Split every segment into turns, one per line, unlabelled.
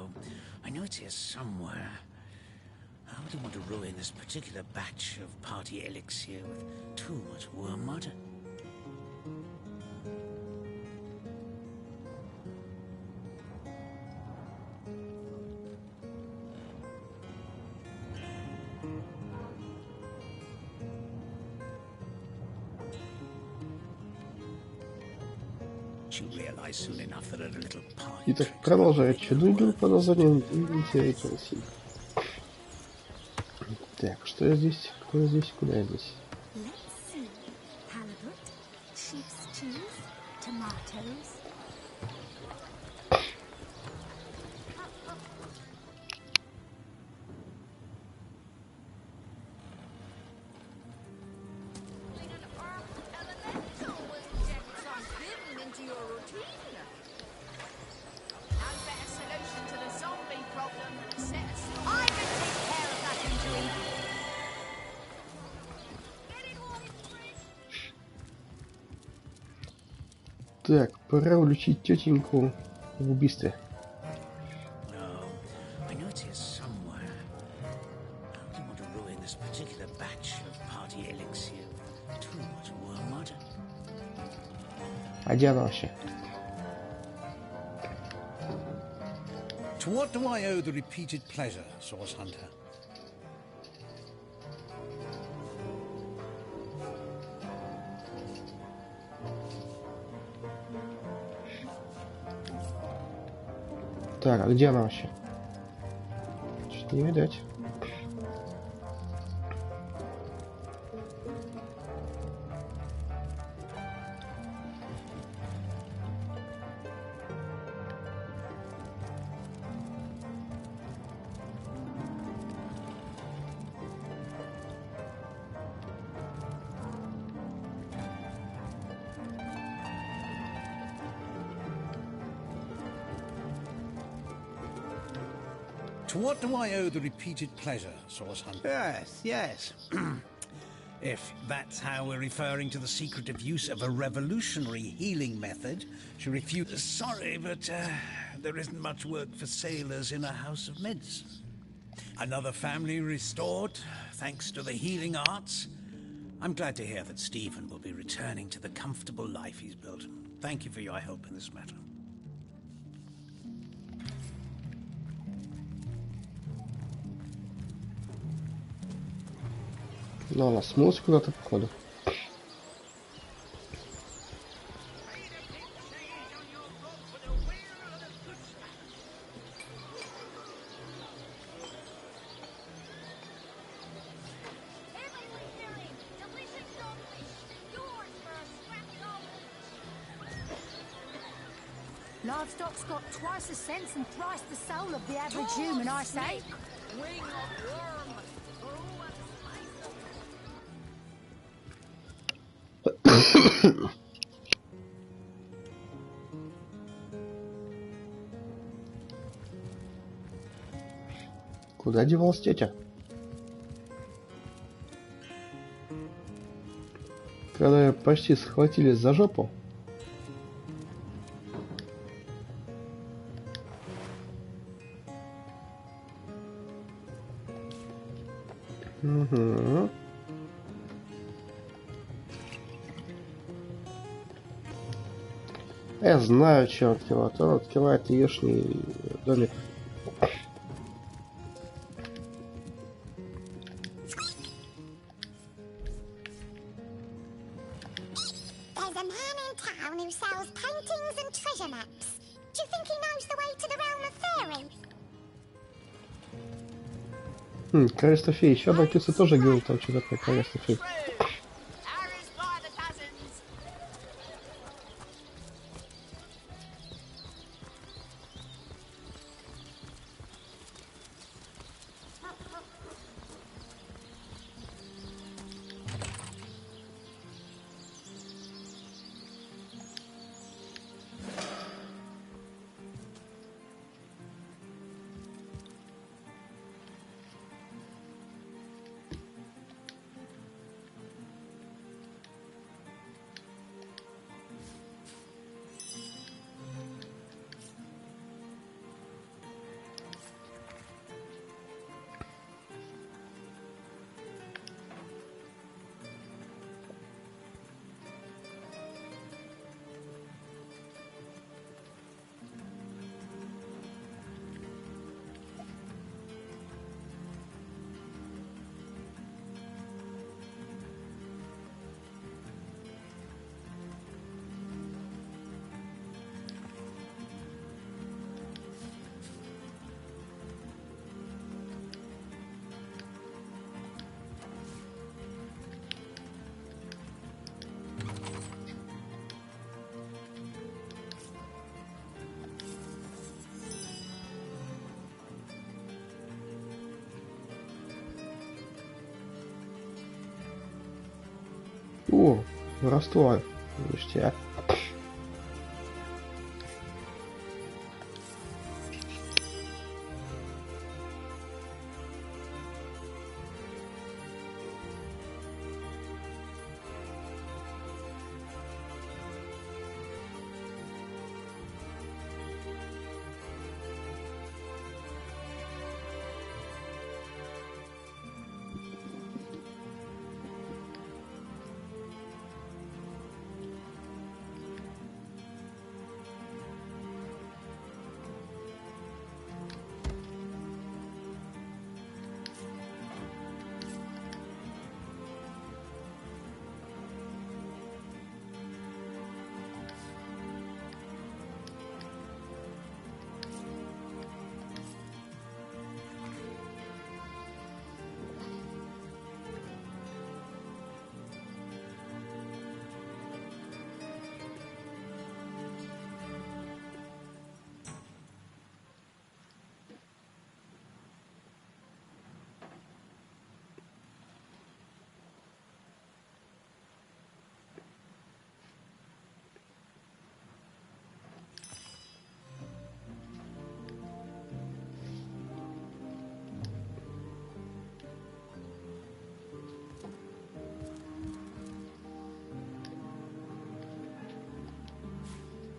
Oh, I know it's here somewhere. I wouldn't want to ruin this particular batch of party elixir with too much worm mud.
Итак, продолжаю очередную игру по названием «Зрителями». Так, что я здесь? Кто я здесь? Куда я здесь? Так, пора уличить тетеньку в убийстве. А где она вообще?
To what do I owe the repeated pleasure, Source Hunter?
Так, а где она вообще? Что-то не видать.
To what do I owe the repeated pleasure, Source Hunter?
Yes. If that's how we're referring to the secretive use of a revolutionary healing method, she refused. Sorry, but there isn't much work for sailors in a house of medicine. Another family restored, thanks to the healing arts. I'm glad to hear that Stephen will be returning to the comfortable life he's built. Thank you for your help in this matter.
Но она смылась куда-то, походу.
Livestock's got twice the sense and thrice the soul of the average human, I say. Wing of worm.
Куда девалась тетя? Когда ее почти схватили за жопу. Угу. Я знаю, что он открывает. Он открывает яешний домик.
There's a man in town who sells paintings and treasure maps. Do you think he knows the way to the realm of fairy?
Королевство фей. Еще одна киса тоже говорил там что такое королевство фей. О, раствор. Ништяк.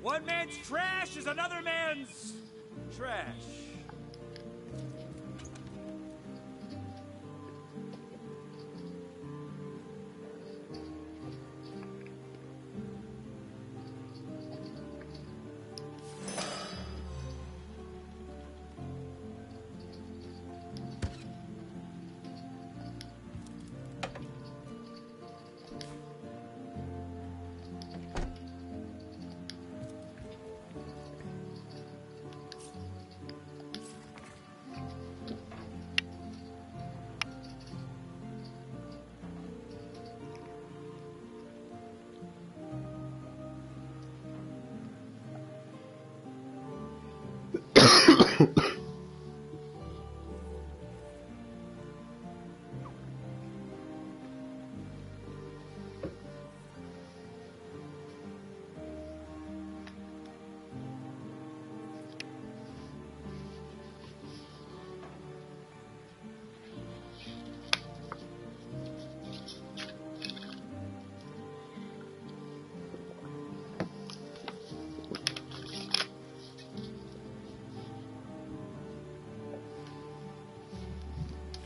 One man's trash is another man's trash.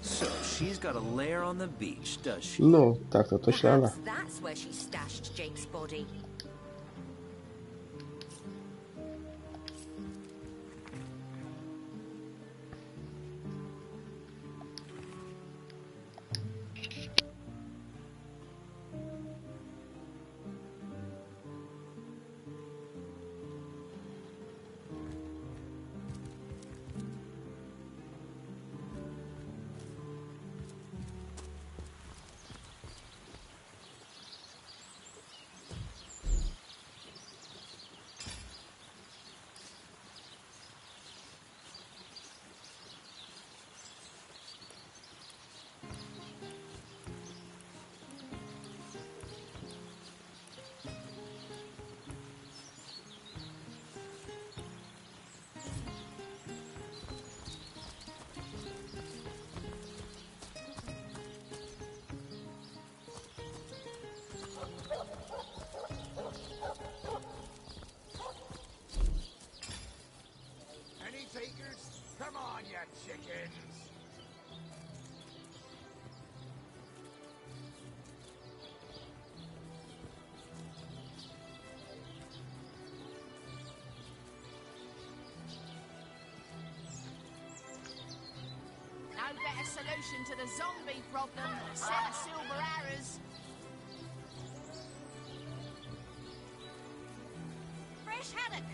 So she's got a lair on the beach, does she?
Ну, так-то точно она.
Perhaps that's where she stashed Jake's body.
Takers, come on, you chickens!
No better solution to the zombie problem than a set of silver arrows.
Fresh haddock.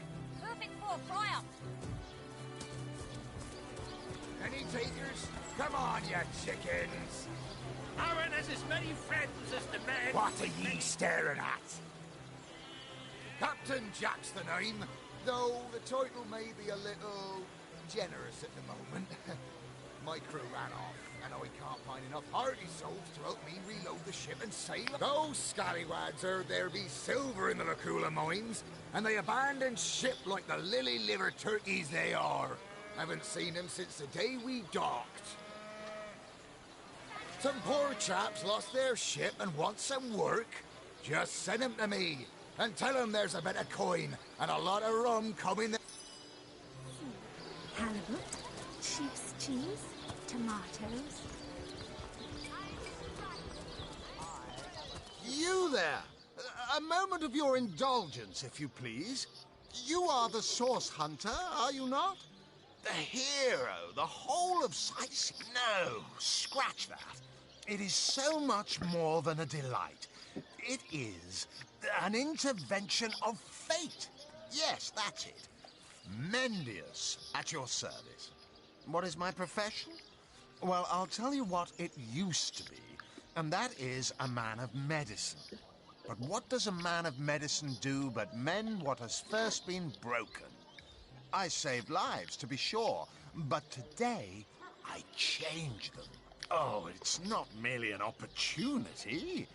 Perfect for a fry-up.
Any takers? Come on, you chickens!
Aaron has as many friends as the man.
What are ye staring at? Captain Jack's the name, though the title may be a little generous at the moment. My crew ran off. And I can't find enough hearty souls to help me reload the ship and sail. Those scallywags heard there be silver in the Lacula mines, and they abandoned ship like the lily-livered turkeys they are. Haven't seen them since the day we docked. Some poor chaps lost their ship and want some work. Just send them to me, and tell them there's a bit of coin and a lot of rum coming.
Halibut, sheep's cheese, tomatoes.
You there! A moment of your indulgence, if you please. You are the source hunter, are you not? The hero, the whole of sightseeing. No, scratch that. It is so much more than a delight. It is an intervention of fate. Yes, that's it. Mendius, at your service. What is my profession? Well, I'll tell you what it used to be, and that is a man of medicine. But what does a man of medicine do but mend what has first been broken? I saved lives, to be sure, but today I change them. Oh, it's not merely an opportunity.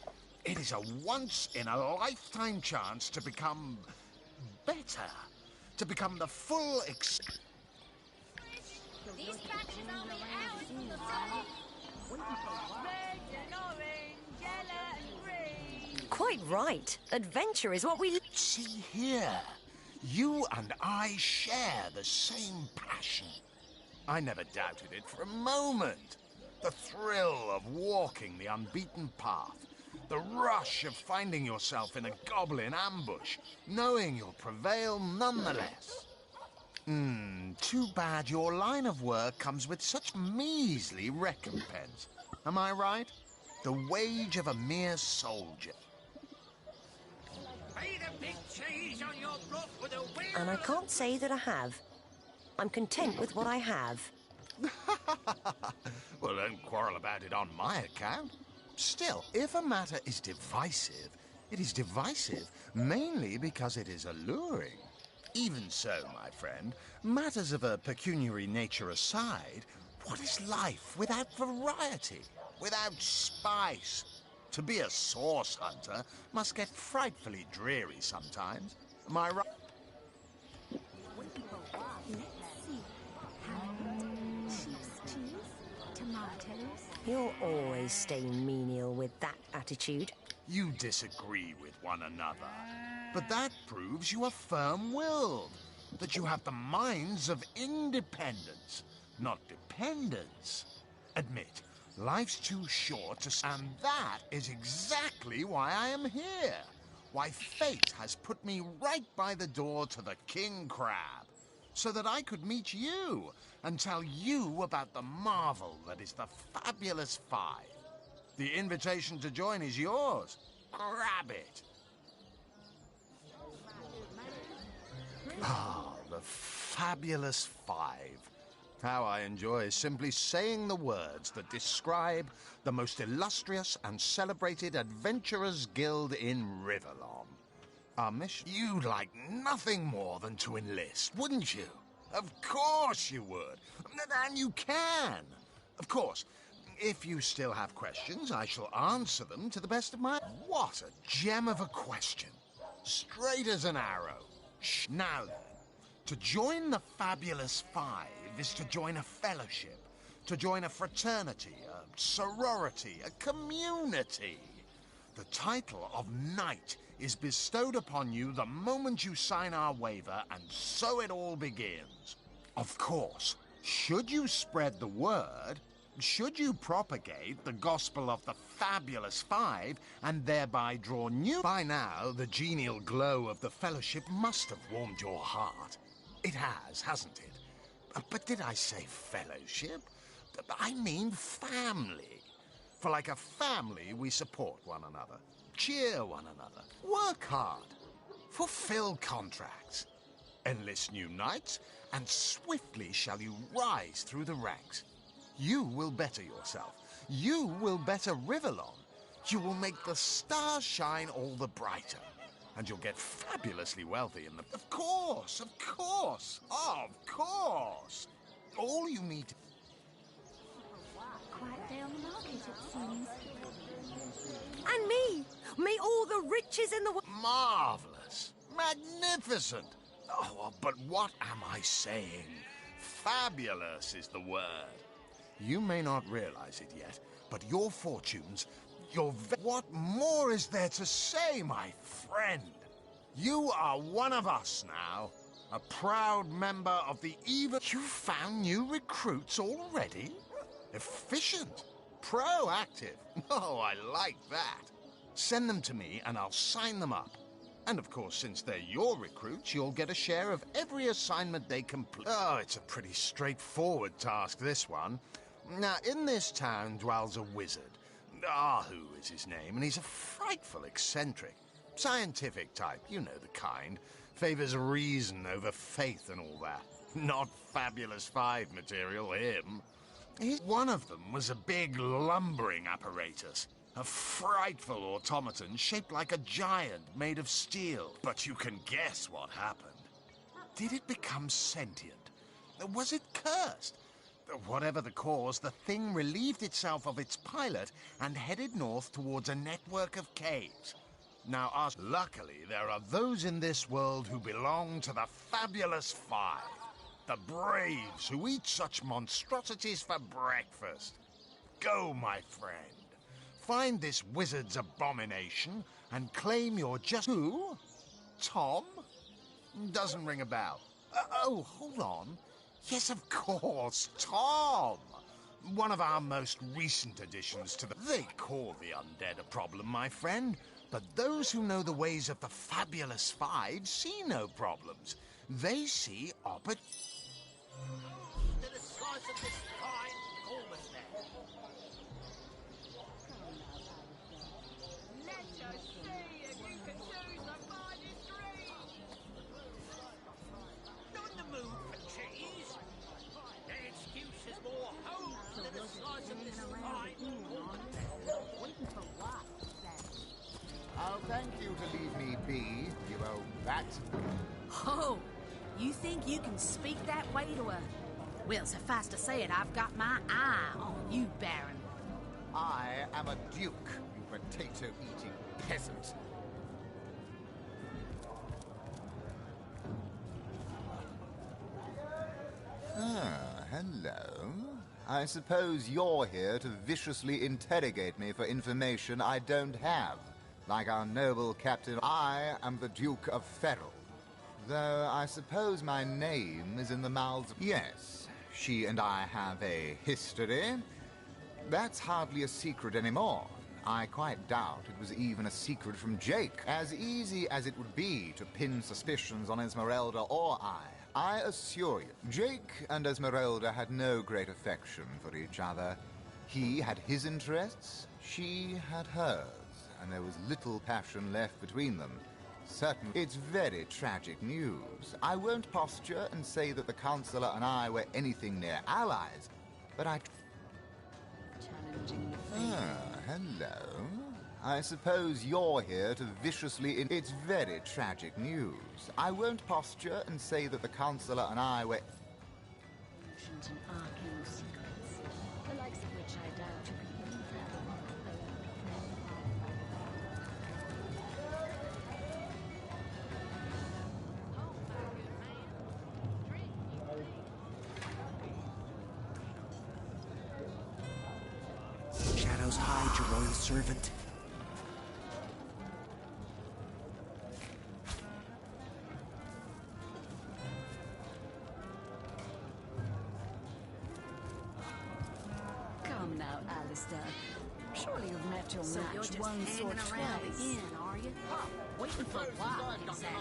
It is a once-in-a-lifetime chance to become better. To become the full
These batches only hours from the sun. Red and orange, yellow and green.
Quite right. Adventure is what we...
See here. You and I share the same passion. I never doubted it for a moment. The thrill of walking the unbeaten path. The rush of finding yourself in a goblin ambush, knowing you'll prevail nonetheless. Too bad your line of work comes with such measly recompense. Am I right? The wage of a mere soldier.
Pay the big cheese on your block with a wheel.
And I can't say that I have. I'm content with what I have.
Well, don't quarrel about it on my account. Still, if a matter is divisive, it is divisive mainly because it is alluring. Even so, my friend, matters of a pecuniary nature aside, what is life without variety, without spice? To be a source hunter must get frightfully dreary sometimes. Am I right?
You'll always stay menial with that attitude.
You disagree with one another. But that proves you are firm-willed. That you have the minds of independence, not dependence. Admit, life's too short to... And that is exactly why I am here. Why fate has put me right by the door to the King Crab. So that I could meet you and tell you about the marvel that is the Fabulous Five. The invitation to join is yours. Grab it. Ah, the Fabulous Five. How I enjoy simply saying the words that describe the most illustrious and celebrated adventurers' guild in Riverlon. Our mission... You'd like nothing more than to enlist, wouldn't you? Of course you would. And you can. Of course, if you still have questions, I shall answer them to the best of my... What a gem of a question. Straight as an arrow. Now then, to join the Fabulous Five is to join a fellowship, to join a fraternity, a sorority, a community. The title of Knight is bestowed upon you the moment you sign our waiver, and so it all begins. Of course, should you spread the word, should you propagate the gospel of the Fabulous Five, and thereby draw new... By now, the genial glow of the fellowship must have warmed your heart. It has, hasn't it? But did I say fellowship? I mean family. For like a family, we support one another, cheer one another, work hard, fulfill contracts, enlist new knights, and swiftly shall you rise through the ranks. You will better yourself. You will better Riverlon. You will make the stars shine all the brighter. And you'll get fabulously wealthy in the... Of course, of course, of course. All you need...
quiet day on the market, it seems.
And me! Me all the riches in the world.
Marvelous. Magnificent. Oh, but what am I saying? Fabulous is the word. You may not realize it yet, but your fortunes, what more is there to say, my friend? You are one of us now. A proud member of the even... You found new recruits already? Efficient. Proactive. Oh, I like that. Send them to me and I'll sign them up. And of course, since they're your recruits, you'll get a share of every assignment they complete. Oh, it's a pretty straightforward task, this one. Now, in this town dwells a wizard. Ahu is his name, and he's a frightful eccentric. Scientific type, you know the kind. Favors reason over faith and all that. Not Fabulous Five material, him. One of them was a big lumbering apparatus. A frightful automaton shaped like a giant made of steel. But you can guess what happened. Did it become sentient? Was it cursed? Whatever the cause, the thing relieved itself of its pilot and headed north towards a network of caves. Now, luckily, there are those in this world who belong to the Fabulous Five. The braves who eat such monstrosities for breakfast. Go, my friend. Find this wizard's abomination and claim you're just... Who? Tom? Doesn't ring a bell. Oh, hold on. Yes, of course, Tom. One of our most recent additions to the... They call the undead a problem, my friend. But those who know the ways of the Fabulous Five see no problems. They see
To the slice of this fine Corbus there. Let us see if you can choose the finest green. Not in the mood for cheese. That excuse is more home to the slice of this fine Corbus.
Waiting for what?
Oh, thank you to leave me be, you old bat.
Oh, you think you can speak that way to her? Well, suffice to say it, I've got my eye on you, Baron.
I am a duke, you potato-eating peasant. Ah, hello. I suppose you're here to viciously interrogate me for information I don't have. Like our noble captain, I am the Duke of Ferrell. Though I suppose my name is in the mouths of... Yes, she and I have a history. That's hardly a secret anymore. I quite doubt it was even a secret from Jake. As easy as it would be to pin suspicions on Esmeralda or I assure you, Jake and Esmeralda had no great affection for each other. He had his interests, she had hers. And there was little passion left between them. Certainly, it's very tragic news. I won't posture and say that the Chancellor and I were anything near allies, but I...
Challenging the
hello. I suppose you're here to viciously... It's very tragic news. I won't posture and say that the Chancellor and I were...
ancient and arcane secrets, the likes of which I doubt you could even fathom.
Shadows hide, your royal servant.
Come now, Alistair. Surely you've met your
So
match
you're just
once or
hanging around
twice.
again, are you? Waiting for what, exactly?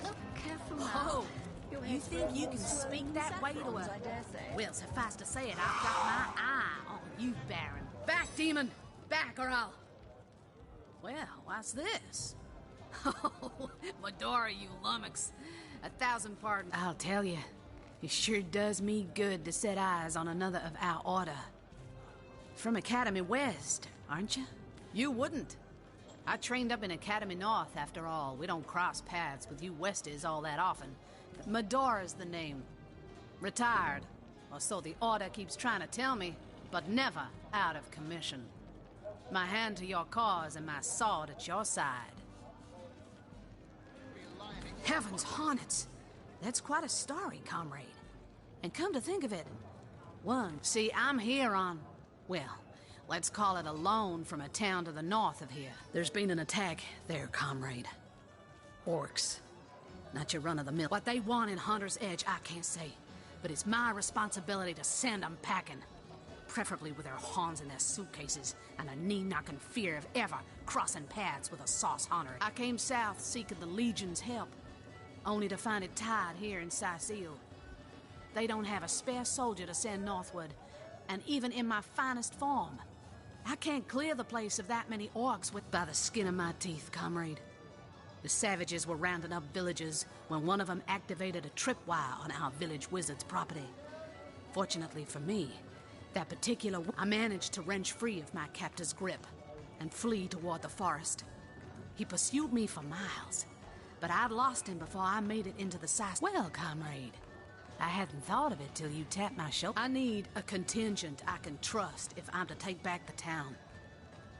Look careful now.
Oh,
Your
you
head's
think
grown
you
more
can
swollen
speak
than
that way to
saffrons,
her?
I dare say.
Well, suffice to say it, I've got my eye on you, Baron. Back, demon! Back, or I'll... Well, what's this? Oh, Medora, you lummox. 1,000 pardons. I'll tell you, it sure does me good to set eyes on another of our order. From Academy West, aren't you? You wouldn't. I trained up in Academy North, after all. We don't cross paths with you Westies all that often. Medora's the name. Retired. Or so the Order keeps trying to tell me, but never out of commission. My hand to your cause and my sword at your side. Heavens hornets! That's quite a story, comrade. And come to think of it, see, I'm here on, well, let's call it a loan from a town to the north of here. There's been an attack there, comrade. Orcs. Not your run-of-the-mill. What they want in Hunter's Edge, I can't say. But it's my responsibility to send them packing. Preferably with their horns in their suitcases and a knee-knocking fear of ever crossing paths with a sauce hunter. I came south seeking the Legion's help, only to find it tied here in Sicil. They don't have a spare soldier to send northward, and even in my finest form, I can't clear the place of that many orcs by the skin of my teeth, comrade. The savages were rounding up villagers when one of them activated a tripwire on our village wizard's property. Fortunately for me, that particular I managed to wrench free of my captor's grip and flee toward the forest. He pursued me for miles, but I'd lost him before I made it into the size. Well, comrade, I hadn't thought of it till you tapped my shoulder. I need a contingent I can trust if I'm to take back the town.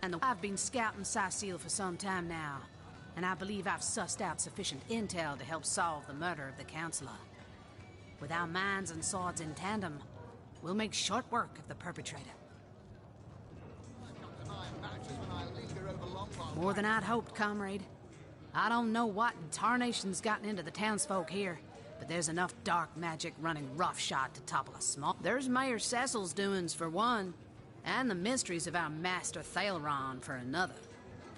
And I've been scouting Sicil for some time now, and I believe I've sussed out sufficient intel to help solve the murder of the Counselor. With our minds and swords in tandem, we'll make short work of the perpetrator. More than I'd hoped, comrade. I don't know what in tarnation's gotten into the townsfolk here, but there's enough dark magic running roughshod to topple a small. There's Mayor Cecil's doings for one, and the mysteries of our master Thalron for another.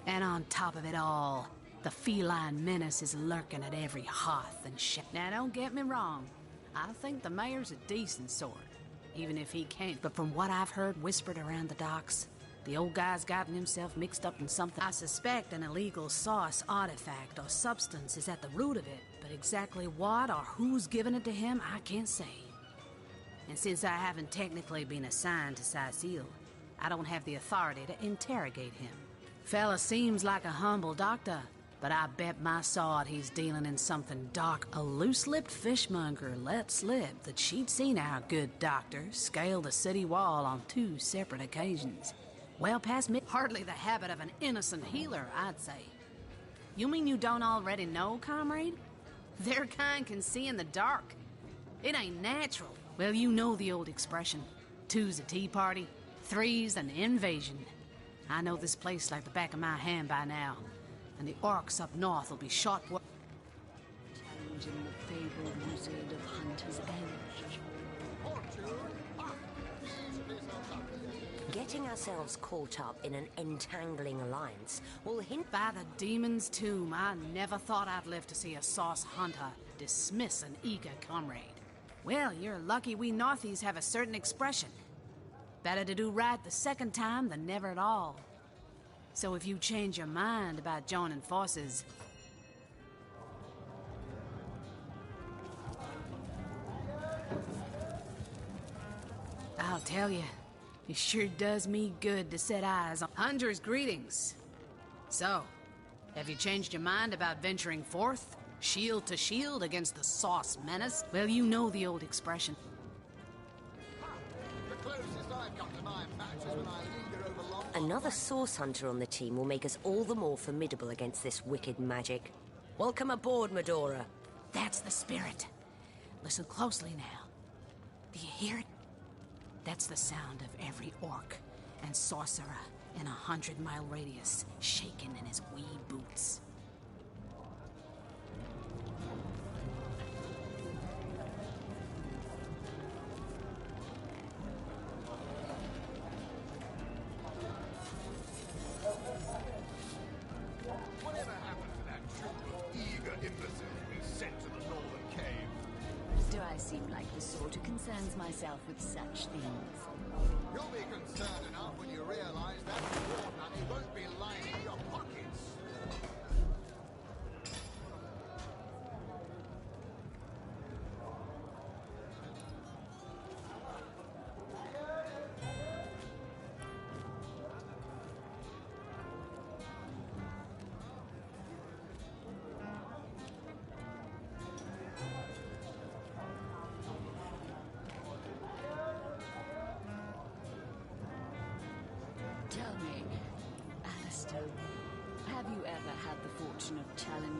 And on top of it all, the feline menace is lurking at every hearth and shed. Now don't get me wrong, I think the mayor's a decent sort, even if he can't. But from what I've heard whispered around the docks, the old guy's gotten himself mixed up in something. I suspect an illegal sauce, artifact, or substance is at the root of it, but exactly what or who's given it to him, I can't say. And since I haven't technically been assigned to Sicil, I don't have the authority to interrogate him. Fella seems like a humble doctor, but I bet my sword he's dealing in something dark. A loose-lipped fishmonger let slip that she'd seen our good doctor scale the city wall on 2 separate occasions. Well past me. Hardly the habit of an innocent healer, I'd say. You mean you don't already know, comrade? Their kind can see in the dark. It ain't natural. Well, you know the old expression. 2's a tea party, 3's an invasion. I know this place like the back of my hand by now, and the orcs up north will be short work.
Challenging the fabled wizard of Hunter's Edge. Getting ourselves caught up in an entangling alliance will hint.
By the demon's tomb, I never thought I'd live to see a sauce hunter dismiss an eager comrade. Well, you're lucky we Northies have a certain expression. Better to do right the second time than never at all. So if you change your mind about joining forces, I'll tell you, it sure does me good to set eyes on Hunter's greetings. So, have you changed your mind about venturing forth, shield to shield against the sauce menace? Well, you know the old expression.
Another source hunter on the team will make us all the more formidable against this wicked magic. Welcome aboard, Medora.
That's the spirit. Listen closely now. Do you hear it? That's the sound of every orc and sorcerer in a 100-mile radius shaking in his wee boots.
Whatever happened to that troop of eager imbeciles we sent to the northern cave?
Do I seem like the sort who concerns myself with such things?
You'll be concerned enough when you realize that reward money won't be lining your pockets.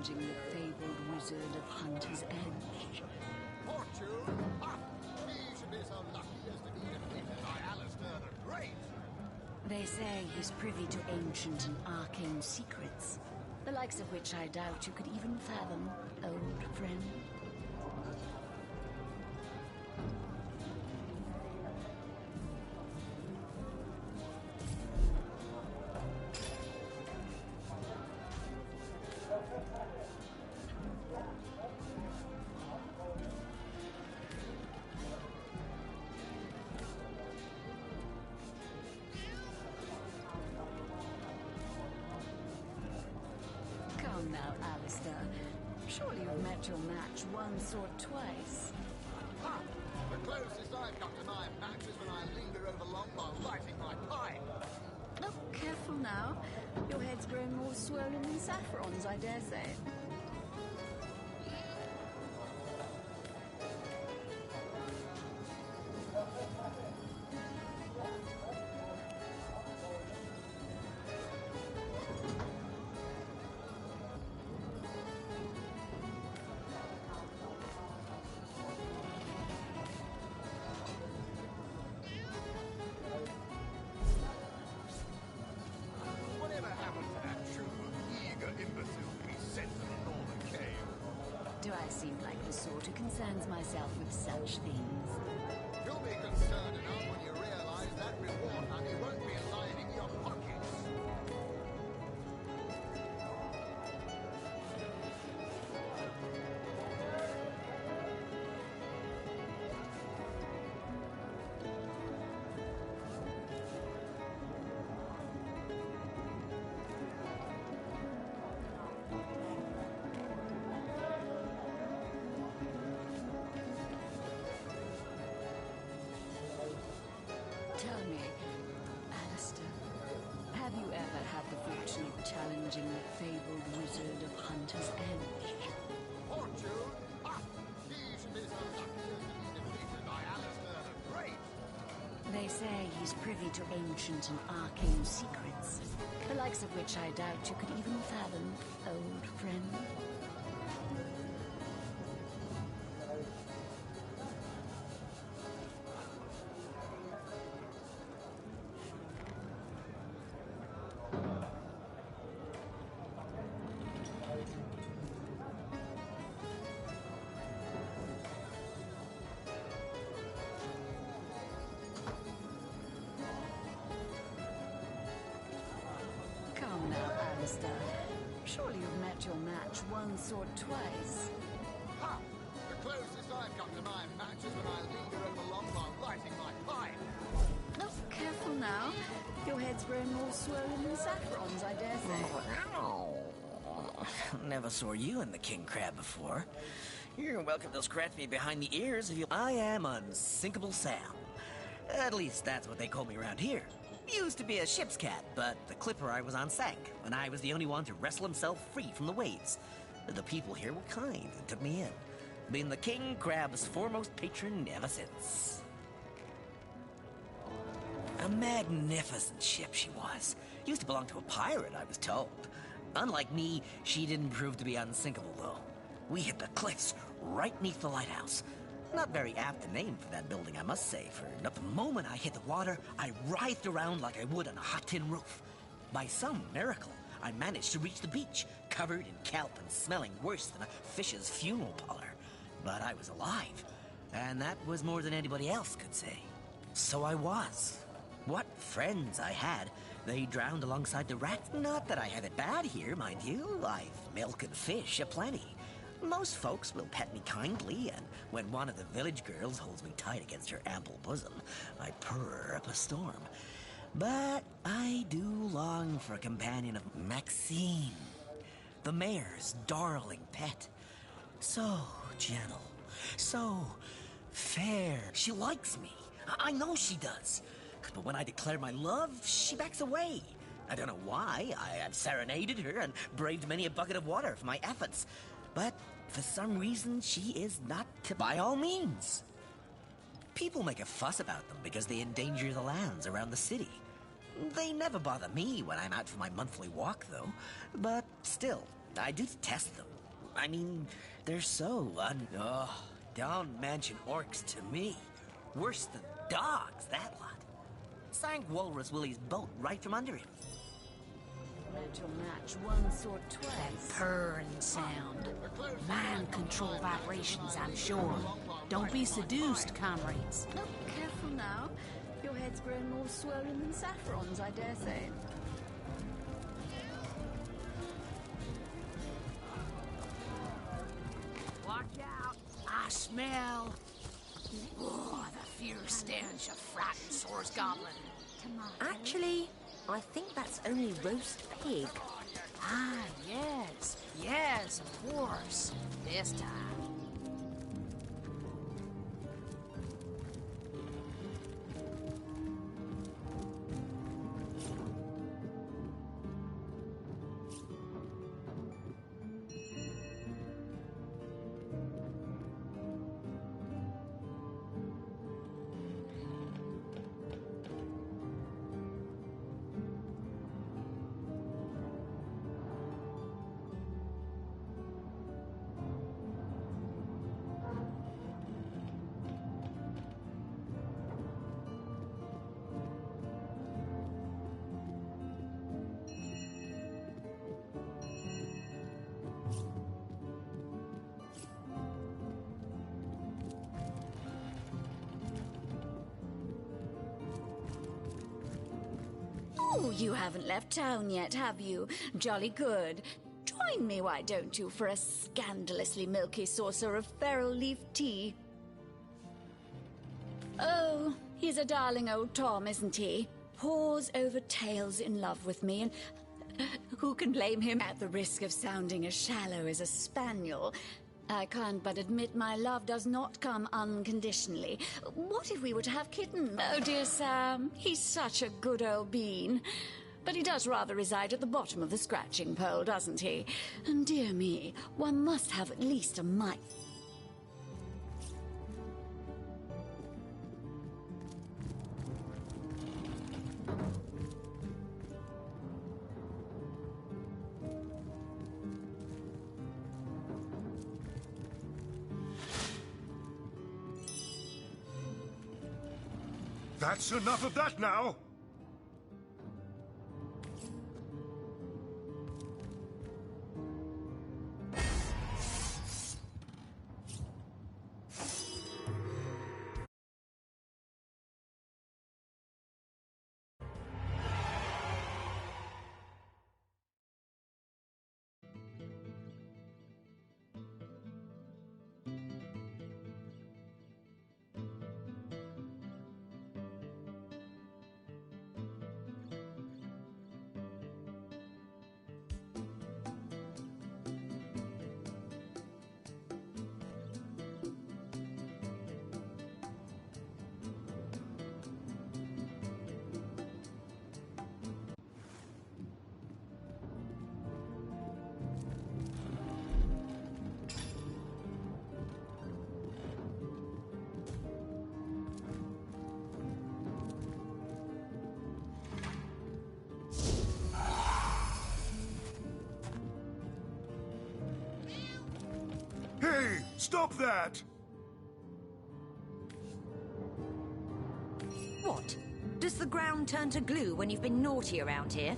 challenging the fabled wizard of Hunter's Edge.
Fortune! Ah! He should be so lucky as to be defeated by Alistair the Great!
They say he's privy to ancient and arcane secrets, the likes of which I doubt you could even fathom, old friend. Come now, Alistair. Surely you've met your match once or twice.
Ha! The closest I've got to my match is when I linger over long while lighting my pipe.
Oh, careful now. Your head's grown more swollen than Saffron's, I dare say.
Whatever happened to that troop of eager imbeciles we sent to the Northern Cave?
Do I seem like the sort who concerns myself with such things?
You'll be concerned enough when you realize that reward money won't be lining your pockets.
Tell me, Alistair, have you ever had the fortune of challenging the fabled wizard of Hunter's Edge?
Fortune? Ah! He should be so lucky as to be defeated by Alistair the Great.
They say he's privy to ancient and arcane secrets, the likes of which I doubt you could even fathom, old friend. Come now, Alistair. Surely you've met your match once or twice.
Ha! The closest I've got to my match is when I linger over long while lighting my pipe.
Oh, careful now. Your head's grown more swollen than Saffron's, I dare say.
Never saw you in the king crab before. You're welcome to scratch me behind the ears if you... I am Unsinkable Sam. At least that's what they call me around here. Used to be a ship's cat, but the clipper I was on sank, and I was the only one to wrestle himself free from the waves. The people here were kind and took me in, being the king crab's foremost patron ever since. A magnificent ship she was. Used to belong to a pirate, I was told. Unlike me, she didn't prove to be unsinkable, though. We hit the cliffs right neath the lighthouse. Not very apt a name for that building, I must say, for the moment I hit the water, I writhed around like I would on a hot tin roof. By some miracle, I managed to reach the beach, covered in kelp and smelling worse than a fish's funeral parlor. But I was alive, and that was more than anybody else could say. So I was. What friends I had. They drowned alongside the wreck. Not that I have it bad here, mind you. I've milk and fish aplenty. Most folks will pet me kindly, and when one of the village girls holds me tight against her ample bosom, I purr up a storm. But I do long for a companion of Maxine, the mayor's darling pet. So gentle, so fair. She likes me. I know she does. But when I declare my love, she backs away. I don't know why. I have serenaded her and braved many a bucket of water for my efforts. But for some reason, she is not to by all means. People make a fuss about them because they endanger the lands around the city. They never bother me when I'm out for my monthly walk, though. But still, I do detest them. I mean, they're so don't mention orcs to me. Worse than dogs, that lot. Sank Walrus Willie's boat right from under him.
Mental match once or twice.
Purring sound. Mind control vibrations, I'm sure. Don't be seduced, comrades.
Oh, careful now. Your head's grown more swollen than saffrons, I dare say.
Watch out. I smell... Oh, the fierce stench of frightened Source Goblin.
Actually, I think that's only roast pig.
Ah, yes. Yes, of course. This time.
Oh, you haven't left town yet, have you? Jolly good. Join me, why don't you, for a scandalously milky saucer of feral leaf tea? Oh, he's a darling old Tom, isn't he? Paws over tails in love with me, and who can blame him? At the risk of sounding as shallow as a spaniel, I can't but admit my love does not come unconditionally. What if we were to have kittens? Oh, dear Sam, he's such a good old bean. But he does rather reside at the bottom of the scratching pole, doesn't he? And dear me, one must have at least a mite.
That's enough of that now! Hey, stop that!
What? Does the ground turn to glue when you've been naughty around here?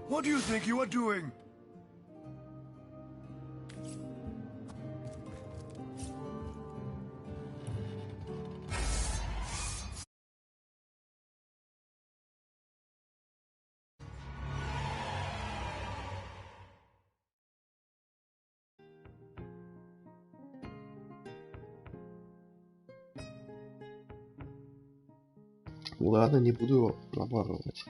What do you think you are doing?
Ладно, не буду его наворовывать.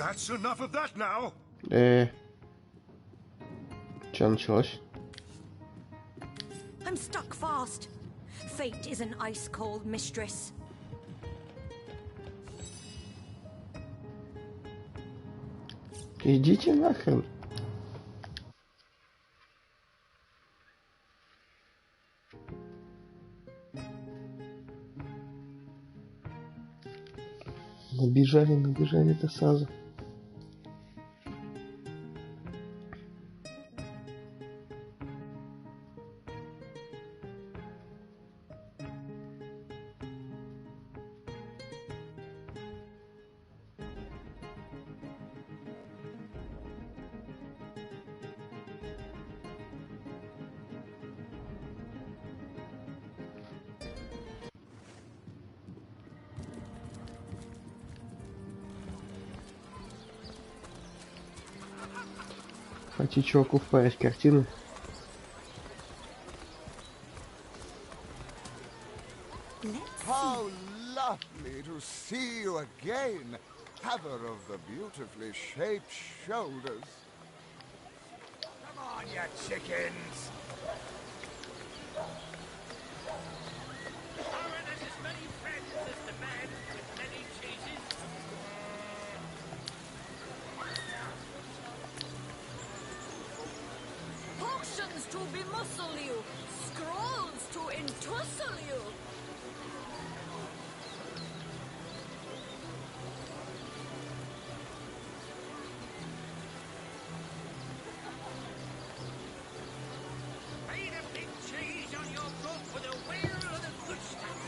That's enough of that now.
Что началось?
I'm stuck fast. Fate is an ice-cold mistress.
Идите нахрен. Набежали-то сразу. Хочу чуваку впарить картину.
How lovely to see you again, haver of the beautifully shaped shoulders. Come on, you chickens!
Aaron has as many friends as the man with many cheeses.
Potions to bemuscle you, scrolls to entussle you.
Ain't a big cheese on your book with a wheel of the good stuff.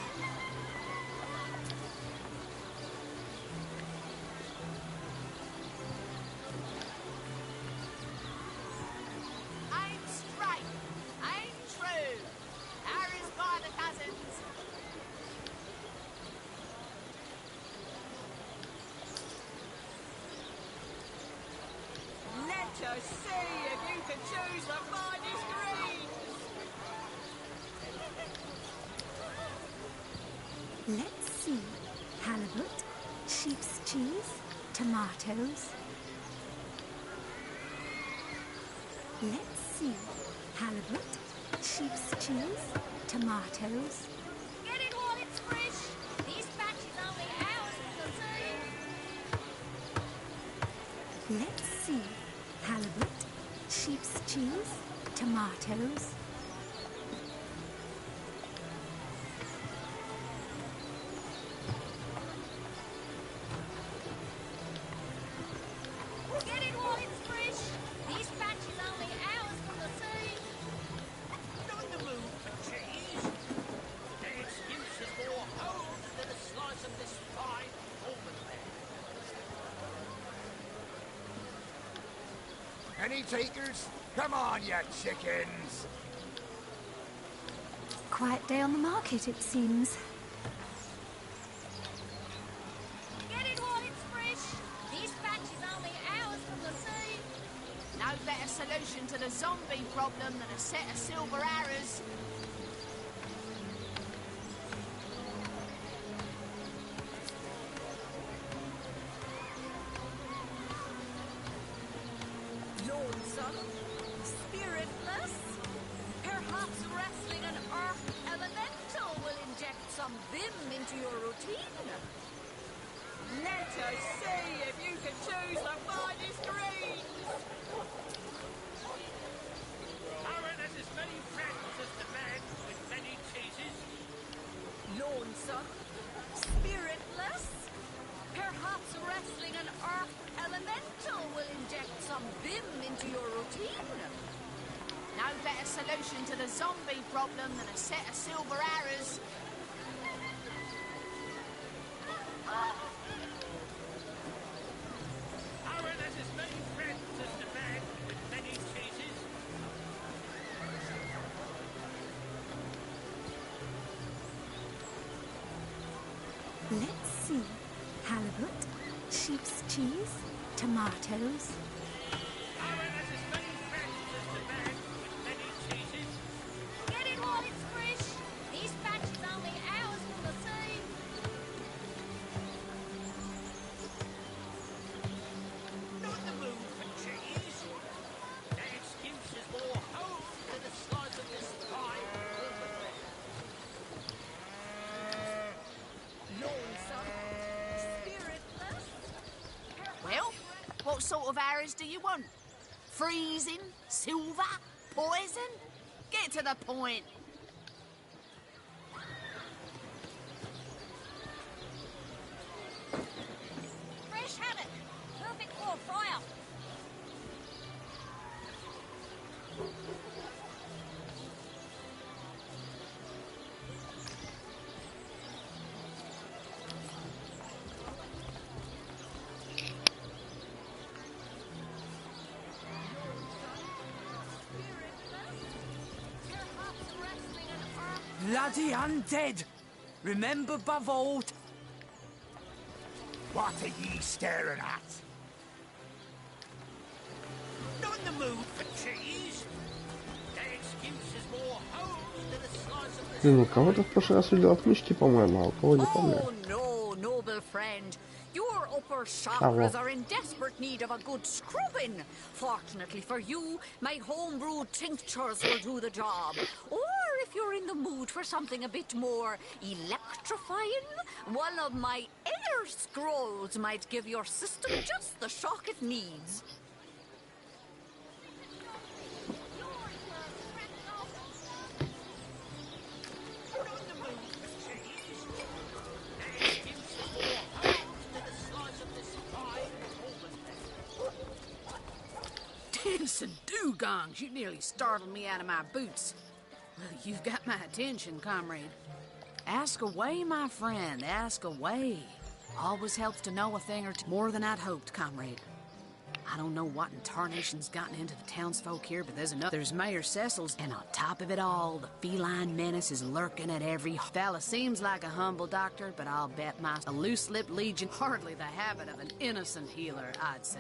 I'm straight. I'm true. Harry's by the cousins.
Let us see if you can choose the finest greens.
Let's see. Halibut, sheep's cheese, tomatoes. Let's see. Halibut, sheep's cheese, tomatoes.
Get it while it's fresh. This batch is only ours from the sea.
Let's see. Halibut, sheep's cheese, tomatoes.
Get it while it's fresh. This batch is only ours from the sea.
On the move for cheese. An excuse is more holes than a slice of this fine almond land.
Any takers? Come on, you chickens!
Quiet day on the market, it seems.
Get it while it's fresh. This batch is only ours from the sea. No better solution to the zombie problem than a set of silver arrows.
Lonesome, spiritless. Perhaps wrestling an earth elemental will inject some vim into your routine. Let us see if you can choose the finest greens.
Aaron has as many friends as the man with many cheeses.
Lonesome, spiritless. Perhaps wrestling an earth elemental will inject some vim into your routine.
No better solution to the zombie problem than a set of silver arrows.
Aaron has as many friends as the man with many cheeses.
Let's see. Halibut, sheep's cheese, tomatoes.
Aaron has as many friends as the man with many cheeses.
Get it while it's fresh. This batch is only ours from the sea. of arrows do you want? Freezing? Silver? Poison? Get to the point.
Fresh haddock. Perfect for a fryer.
Bloody undead! Remember Bavold?
What are ye staring at?
Not in the mood for cheese. That excuse is more holes than a slice of
Блин, у кого-то в прошлый раз видел отмычки, по-моему, а у кого не помню.
Oh no, noble friend. Your upper chakras are in desperate need of a good scrubbing. Fortunately for you, my homebrewed tinctures will do the job. Or if you're in the mood for something a bit more electrifying, one of my air scrolls might give your system just the shock it needs.
Dancing dugongs, you nearly startled me out of my boots. Well, you've got my attention, comrade. Ask away, my friend, ask away. Always helps to know a thing or two more than I'd hoped, comrade. I don't know what in tarnation's gotten into the townsfolk here, but there's Mayor Cecil's, and on top of it all, the feline menace is lurking at every... Fella seems like a humble doctor, but I'll bet a loose-lipped legion, hardly the habit of an innocent healer, I'd say.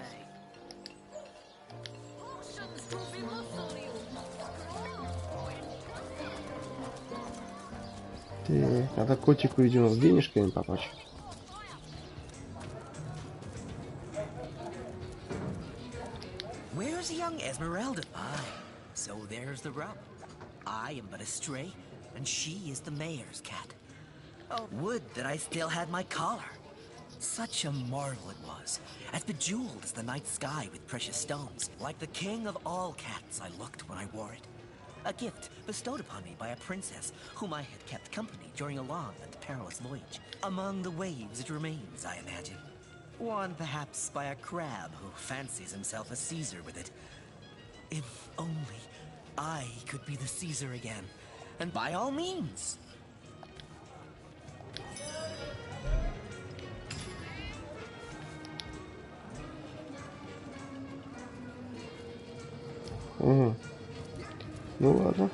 Так, надо котику, видимо, с денежками помочь.
Where's young Esmeralda? Aye, so there's the rub. I am but a stray, and she is the mayor's cat. Oh, would that I still had my collar. Such a marvel it was, as bejeweled as the night sky with precious stones. Like the king of all cats I looked when I wore it. A gift bestowed upon me by a princess whom I had kept company during a long and perilous voyage. Among the waves it remains, I imagine. Won perhaps by a crab who fancies himself a Caesar with it. If only I could be the Caesar again, and by all means.
Угу. Ну ладно.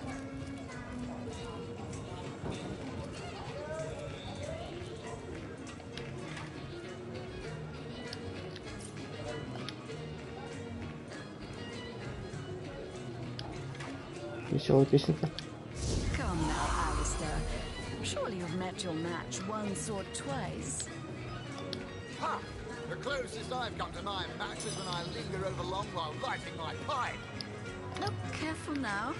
Веселая песенка.
Come now, Alistair. Surely you've met your match once or twice.
Ha! The closest I've come to my match is when I linger over long while lighting my pipe.
Oh, careful now.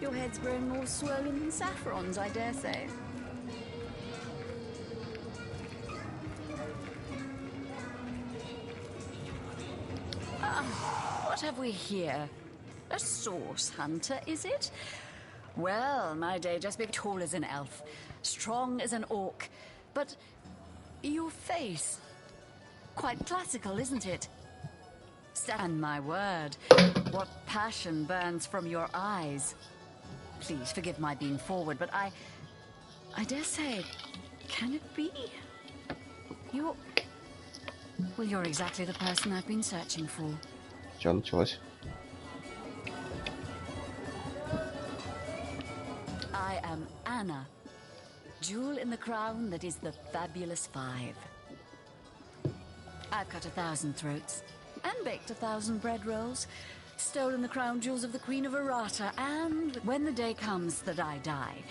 Your head's growing more swollen than saffron's, I dare say. What have we here? A source hunter, is it? Well, my day just be tall as an elf, strong as an orc, but your face, quite classical, isn't it? Stand my word, what passion burns from your eyes. Please forgive my being forward, but I dare say, can it be? You're exactly the person I've been searching for.
Чё началось?
I am Anna, jewel in the crown that is the fabulous 5. I've cut 1,000 throats and baked 1,000 bread rolls, stolen the crown jewels of the Queen of Arata, and when the day comes that I die,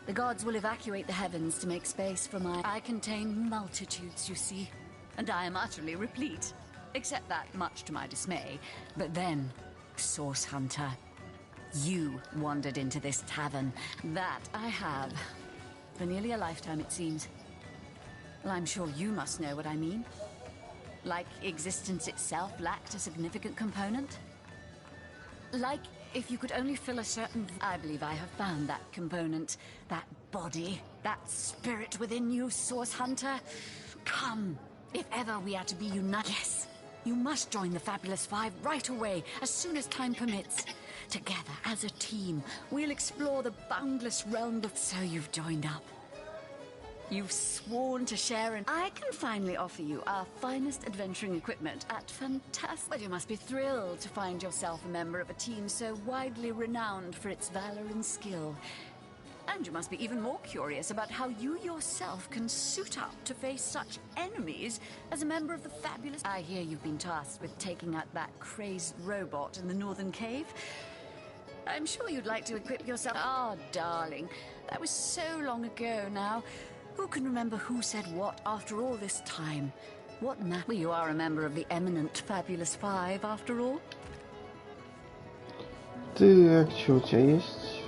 the gods will evacuate the heavens to make space for my... I contain multitudes, you see, and I am utterly replete, except that much to my dismay. But then, Source Hunter, you wandered into this tavern. That I have. For nearly a lifetime, it seems. Well, I'm sure you must know what I mean. Like existence itself lacked a significant component? Like if you could only fill a certain... I believe I have found that component. That body. That spirit within you, Source Hunter. Come. If ever we are to be united... Yes. You must join the Fabulous Five right away, as soon as time permits. Together, as a team, we'll explore the boundless realm of... So you've joined up. You've sworn to share, and I can finally offer you our finest adventuring equipment at fantastic... Well, you must be thrilled to find yourself a member of a team so widely renowned for its valor and skill. And you must be even more curious about how you yourself can suit up to face such enemies as a member of the Fabulous... I hear you've been tasked with taking out that crazed robot in the Northern Cave. I'm sure you'd like to equip yourself... Ah, darling, that was so long ago now. Who can remember who said what after all this time? What matter? You are a member of the eminent Fabulous Five, after all.
Так, что у тебя есть?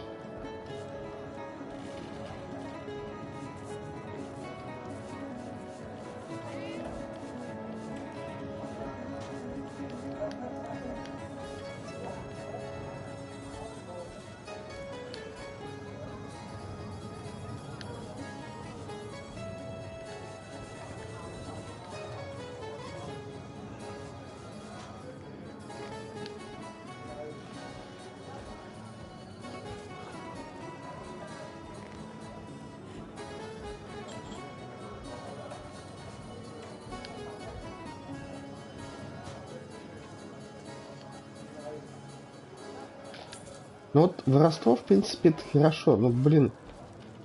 Ну вот воровство, в принципе, это хорошо, но, блин,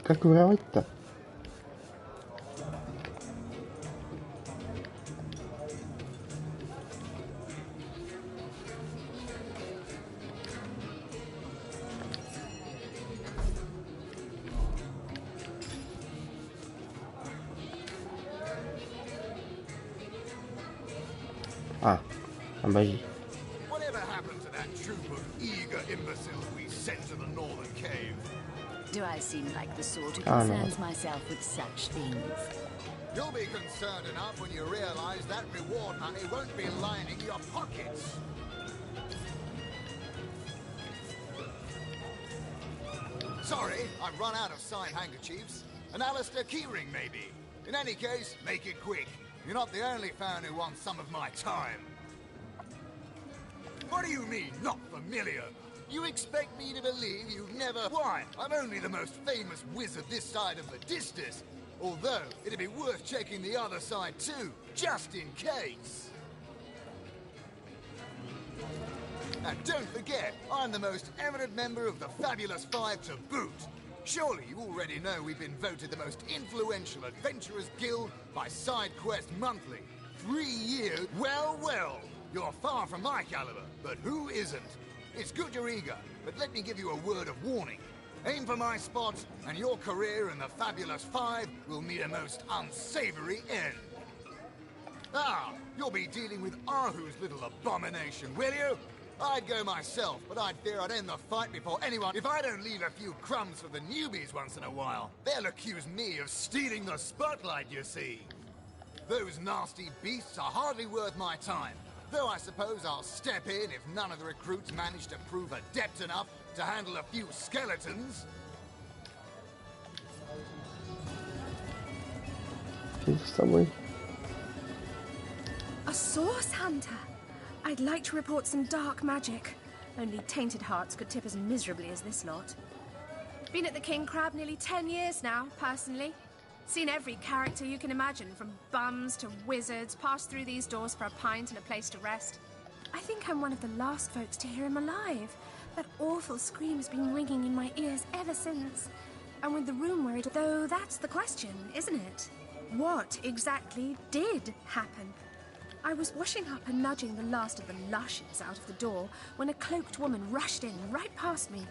как воровать-то? А, обожди.
Do I seem like the sort who concerns myself with such things?
You'll be concerned enough when you realize that reward money won't be lining your pockets. Sorry, I've run out of signed handkerchiefs. An Alistair keyring, maybe. In any case, make it quick. You're not the only fan who wants some of my time. What do you mean, not familiar? You expect me to believe you've never... Why? I'm only the most famous wizard this side of the distance. Although, it'd be worth checking the other side too, just in case. And don't forget, I'm the most eminent member of the Fabulous Five to boot. Surely you already know we've been voted the most influential adventurers guild by SideQuest Monthly. 3 years... Well, well, you're far from my caliber, but who isn't? It's good you're eager, but let me give you a word of warning. Aim for my spots, and your career in the Fabulous Five will meet a most unsavory end. Ah, you'll be dealing with Ahu's little abomination, will you? I'd go myself, but I'd fear I'd end the fight before anyone... If I don't leave a few crumbs for the newbies once in a while, they'll accuse me of stealing the spotlight, you see. Those nasty beasts are hardly worth my time. Though I suppose I'll step in if none of the recruits manage to prove adept enough to handle a few skeletons.
A source hunter? I'd like to report some dark magic. Only tainted hearts could tip as miserably as this lot. Been at the King Crab nearly 10 years now, personally. Seen every character you can imagine, from bums to wizards, passed through these doors for a pint and a place to rest. I think I'm one of the last folks to hear him alive. That awful scream's been ringing in my ears ever since. And with the room where it... Though that's the question, isn't it? What exactly did happen? I was washing up and nudging the last of the lushes out of the door when a cloaked woman rushed in right past me.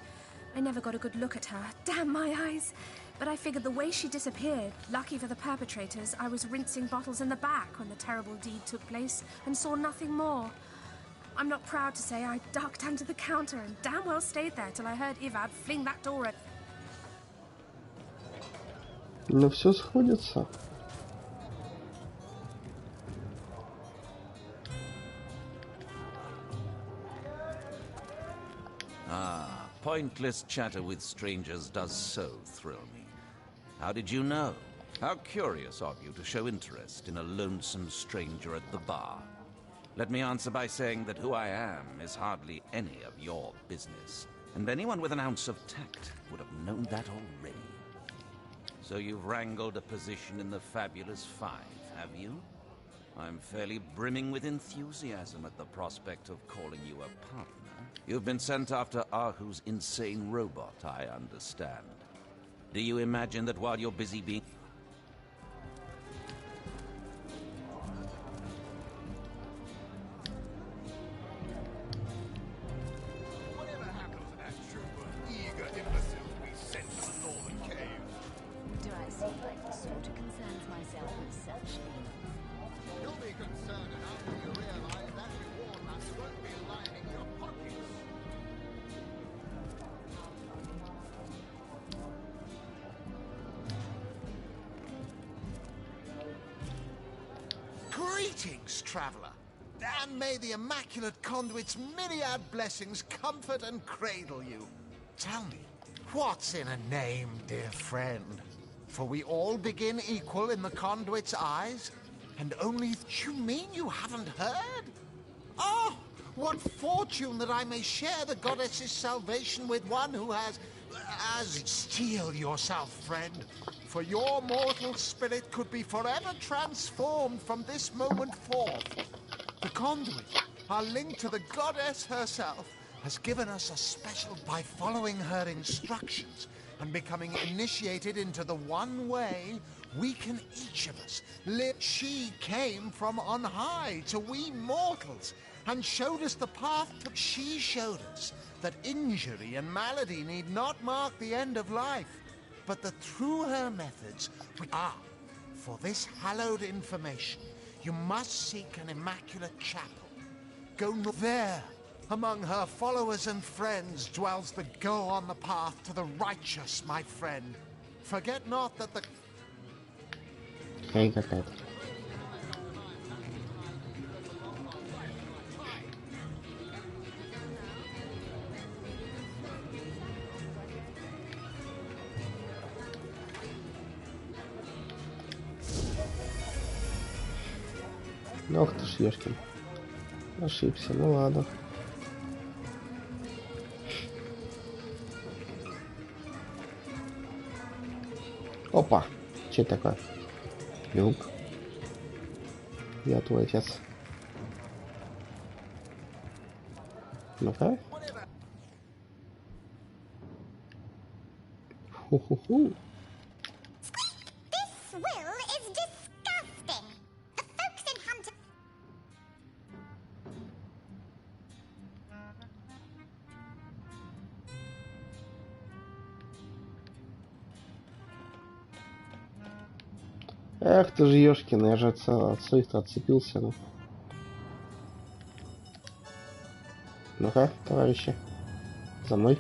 I never got a good look at her. Damn my eyes! But I figured the way she disappeared, lucky for the perpetrators, I was rinsing bottles in the back when the terrible deed took place and saw nothing more. I'm not proud to say I ducked under the counter and damn well stayed there till I heard Ivad fling that door at...
Но все сходится.
Ah, pointless chatter with strangers does so thrill me. How did you know? How curious of you to show interest in a lonesome stranger at the bar. Let me answer by saying that who I am is hardly any of your business, and anyone with an ounce of tact would have known that already. So you've wrangled a position in the Fabulous Five, have you? I'm fairly brimming with enthusiasm at the prospect of calling you a partner. You've been sent after Ahu's insane robot, I understand. Do you imagine that while you're busy being...
Whatever happened to that trooper, eager imbecile we sent to the northern caves?
Do I seem like the sort who concerns myself with such things?
You'll be concerned enough when you realize that reward money won't be lining your pockets.
Greetings, traveller, and may the Immaculate Conduit's myriad blessings comfort and cradle you. Tell me, what's in a name, dear friend? For we all begin equal in the Conduit's eyes, and only... You mean you haven't heard? Oh, what fortune that I may share the goddess's salvation with one who has... Steel yourself, friend, for your mortal spirit could be forever transformed from this moment forth. The Conduit, our link to the goddess herself, has given us a special by following her instructions and becoming initiated into the one way we can each of us live. She came from on high to we mortals and showed us the path to... She showed us that injury and malady need not mark the end of life, but that through her methods we are. For this hallowed information, you must seek an immaculate chapel. Go there. Among her followers and friends dwells the go on the path to the righteous, my friend. Forget not that the...
Хрень какая-то. Ох ты ж, ешкин. Ошибся, ну ладно. Опа! Че это такое? Люк. Я твой отец. Ну-ка. Ху-ху-ху.
This will is disgusting. The folks in Hunter...
Эх ты же ёшкин, я же от своих-то отцепился. Ну. Ну-ка, товарищи, за мной.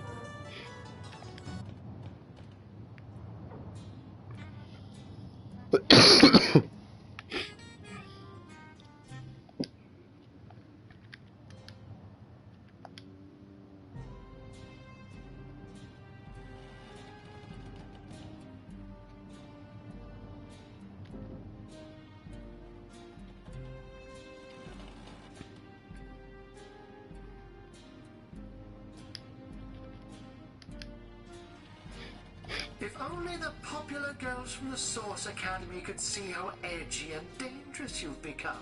If only the popular girls from the Source Academy could see how edgy and dangerous you've become.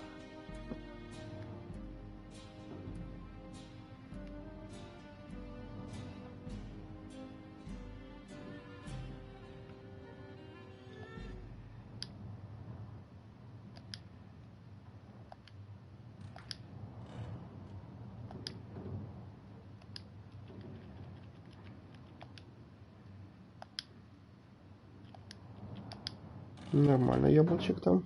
Нормально, яблочек там.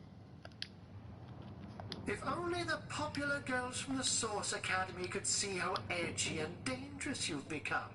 If only the popular girls from the Source Academy could see how edgy and dangerous you've become.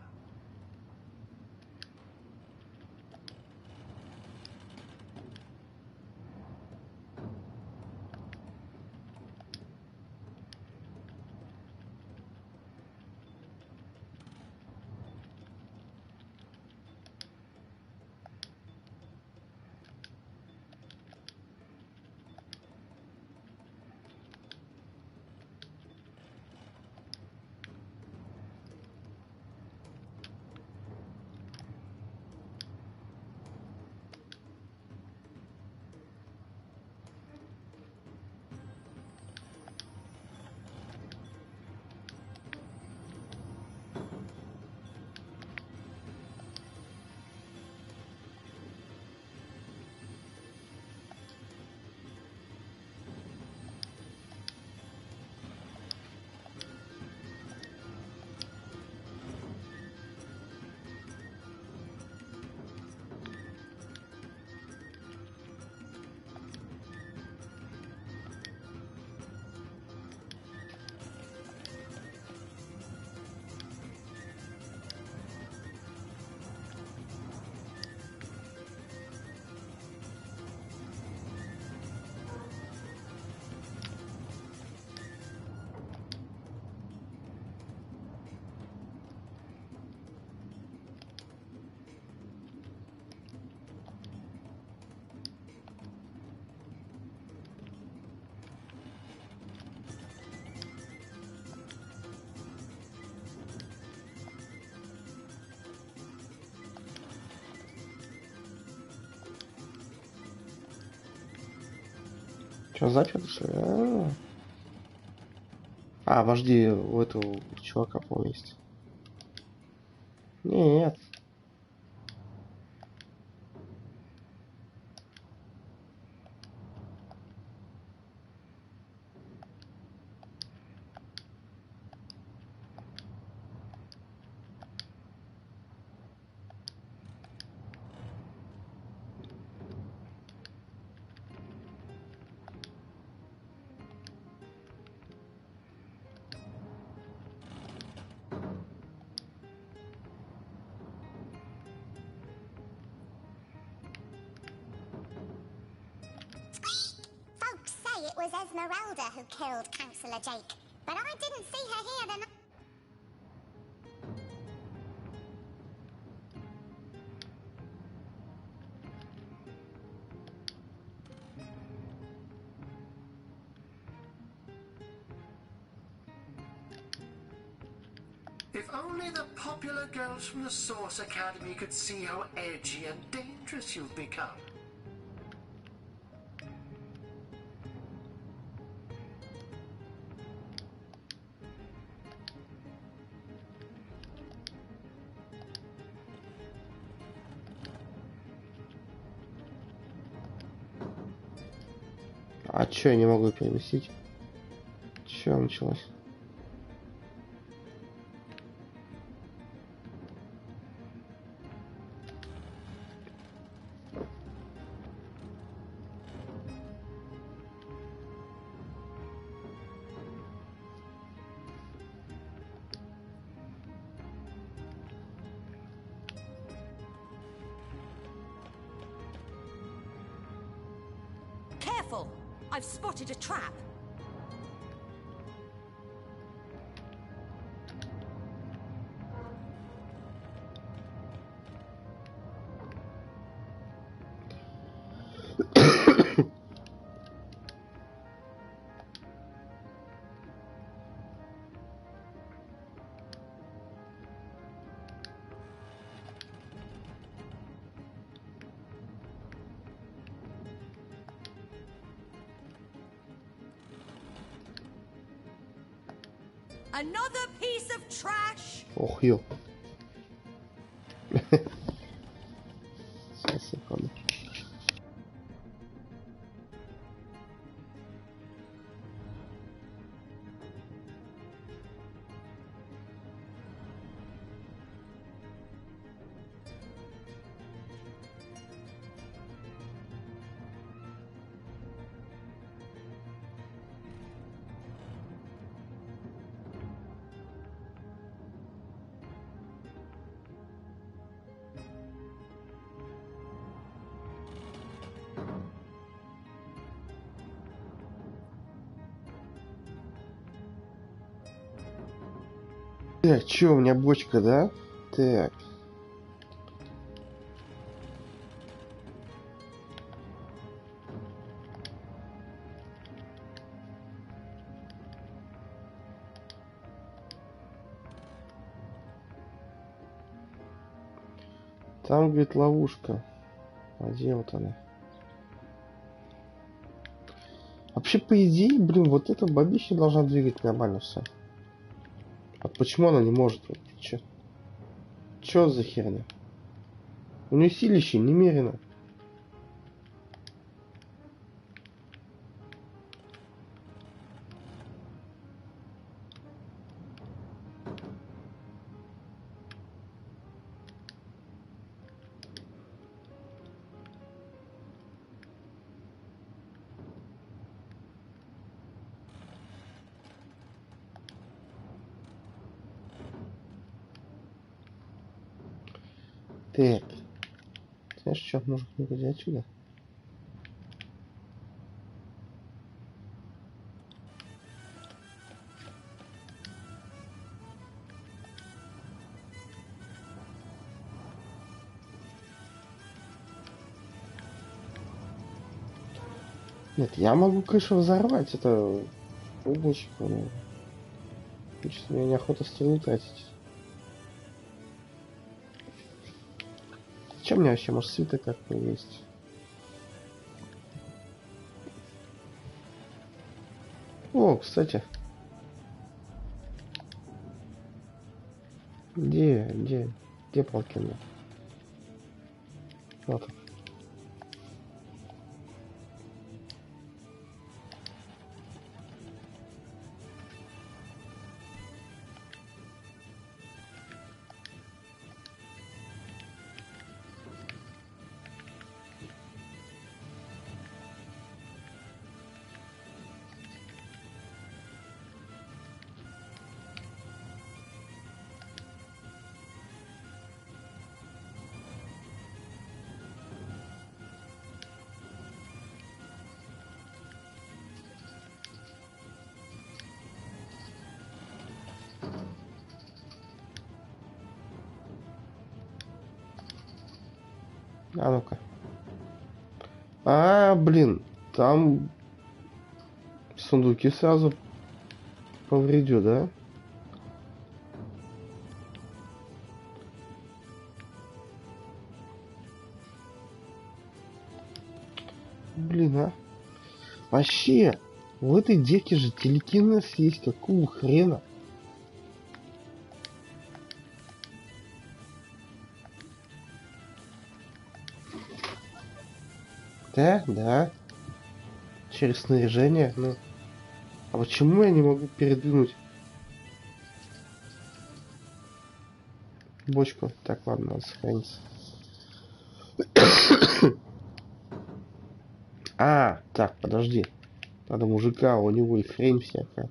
Что, заперли, что ли? А, вожди у этого чувака, по-моему, есть. Нет.
Folks say it was Esmeralda who killed Councillor Jake, but I didn't see her here the night.
If only the popular girls from the Source Academy could see how edgy and dangerous you've become.
А чё я не могу переместить? Чё началось?
Careful! I've spotted a trap. Another piece of trash.
Ох, ё. Сейчас, секунду. Так, чё, у меня бочка, да? Так. Там, говорит, ловушка. А где вот она? Вообще, по идее, блин, вот эта бабища должна двигать нормально все. А почему она не может? Чё за херня? У нее силище немерено. Так. Знаешь, что, может выйти отсюда? Нет, я могу крышу взорвать, это облачко. Ну, мне неохота стрелу тратить. Чем мне вообще, может, свиток как-то есть? О, кстати. Где Полкин? Вот. А ну-ка. Блин, там сундуки сразу повредю, да? Блин, а? Вообще, в этой девке же телекинез есть, какого хрена? Да. Через снаряжение, ну. А почему я не могу передвинуть бочку? Так, ладно, надо сохраниться. Так, подожди. Надо мужика, у него и хрень всякая.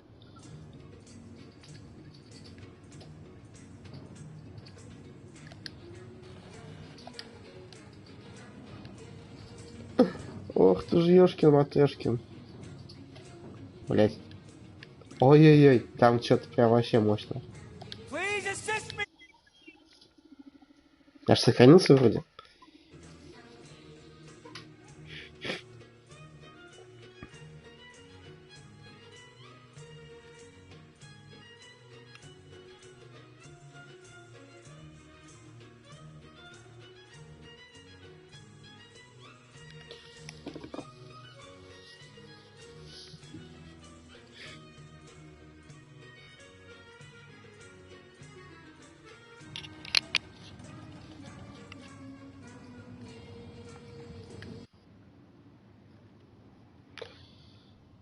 Ох ты ж ёшкин-матрешкин. Блять. Ой-ой-ой, там что-то прям вообще мощно. Я ж сохранился вроде.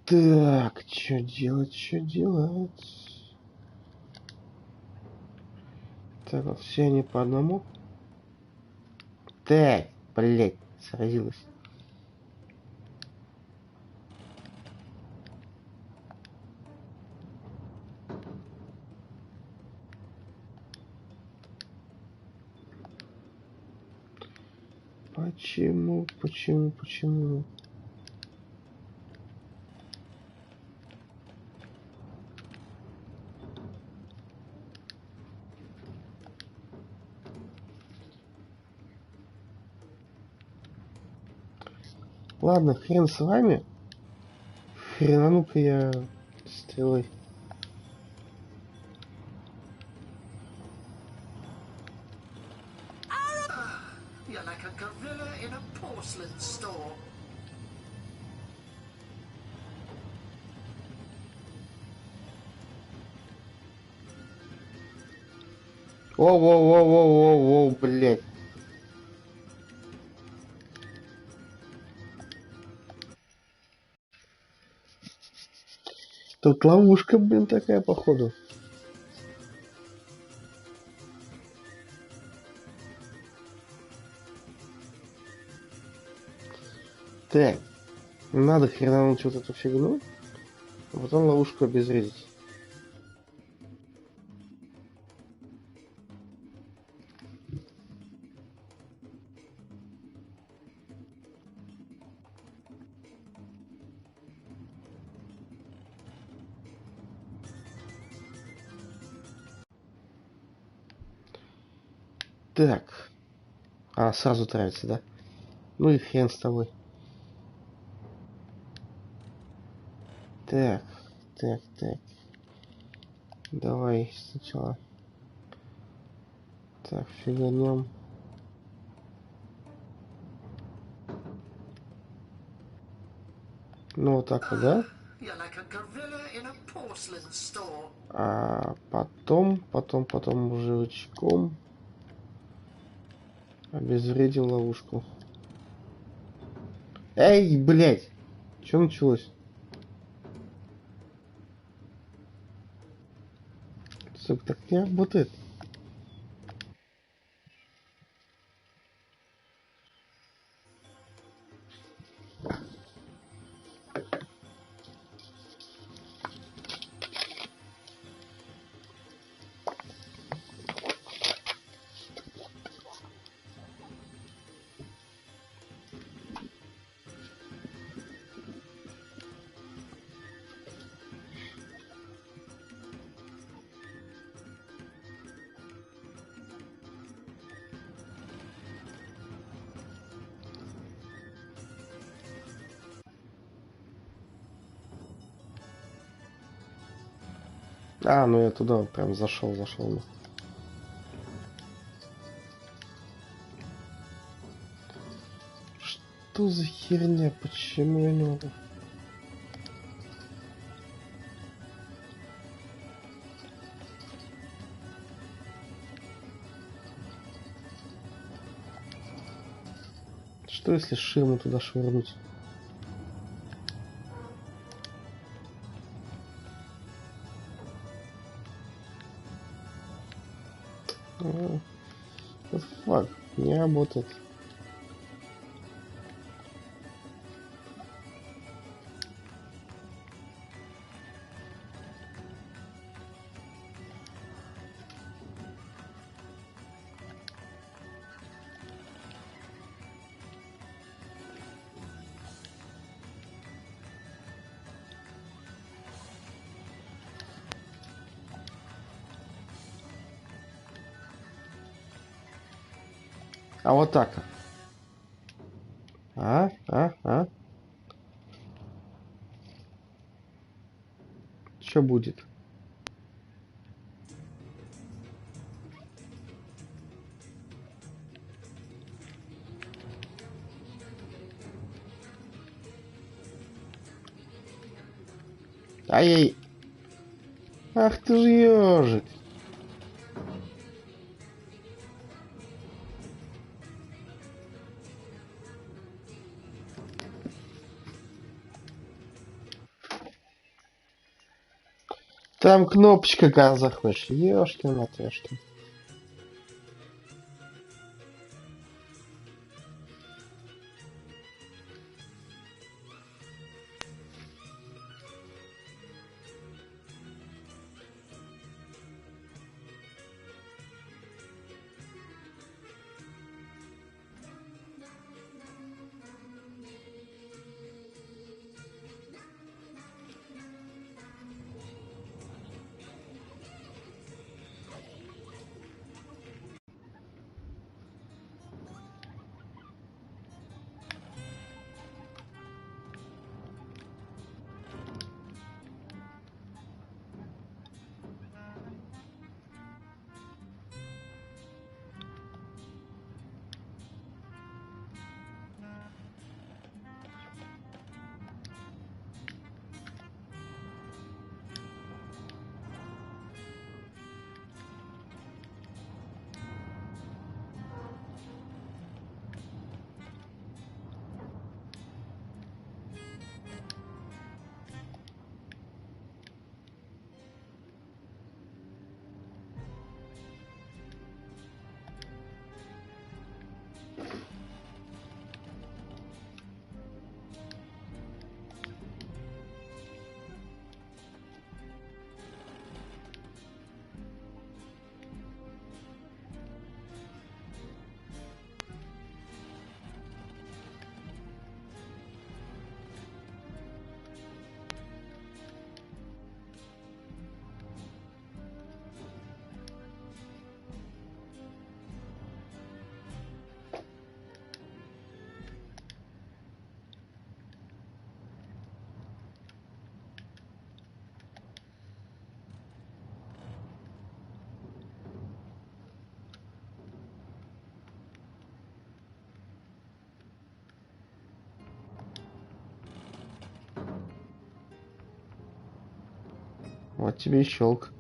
Так, что делать? Так, вот все они по одному. Так, блять, сразилась. Почему? Ладно, хрен с вами. Хренану-ка я стрелой.
You're like a gorilla in a porcelain store.
Воу, блять. Тут ловушка, блин, такая, походу. Так, надо хренануть вот эту фигню, а потом ловушку обезвредить. Так. Сразу травится, да? Ну и хрен с тобой. Так. Давай сначала. Так, фиганем. Ну вот так вот, да?
You're like a gorilla in a porcelain store.
А потом мужичком обезвредил ловушку. Эй, блядь! Что началось? Сука, так не работает. А, ну я туда прям зашел. Что за херня? Почему я не могу? Что если ширму туда швырнуть? Фак, не работает. А вот так. Что будет? Ай-яй. Ах ты ж ёжик. Там кнопочка, как захочешь. Ёшкин матрешкин. Вот тебе и щелк.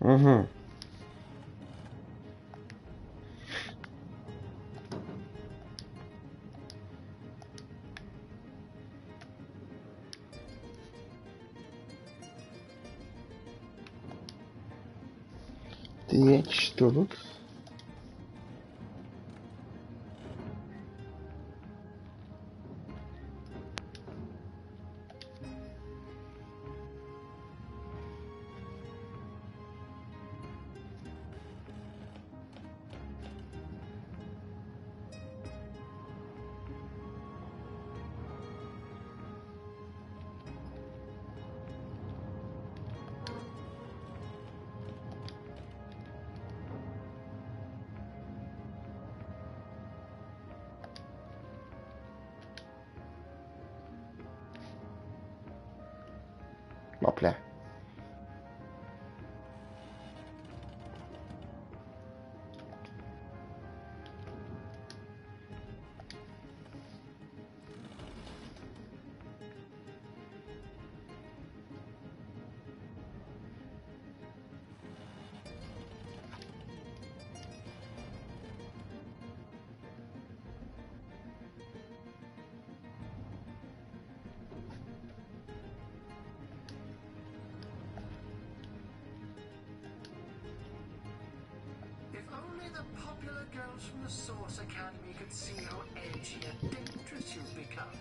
Угу. Так, что тут? Опля.
If only the popular girls from the Source Academy could see how edgy and dangerous you've become.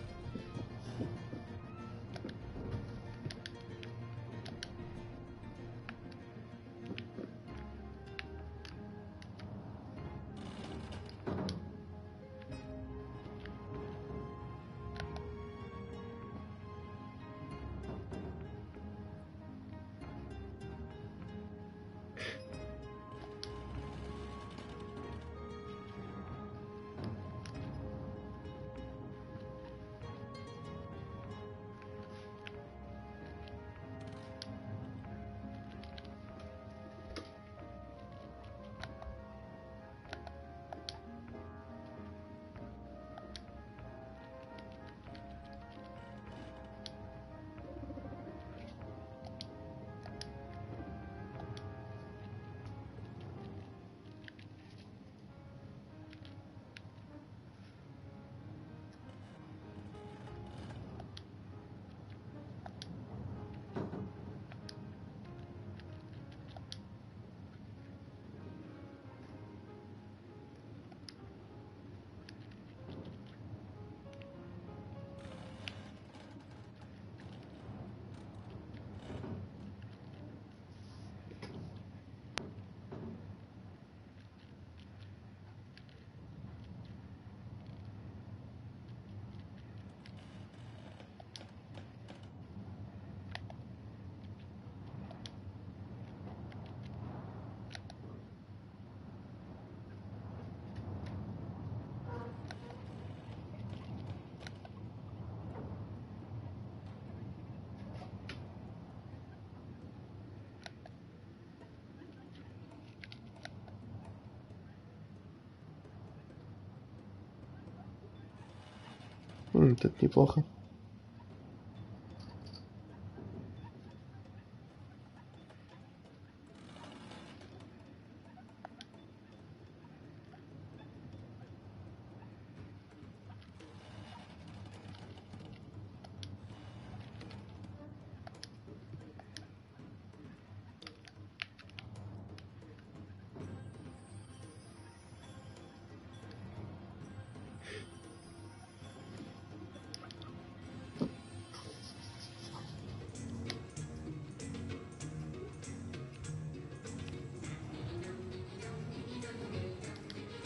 Тут неплохо.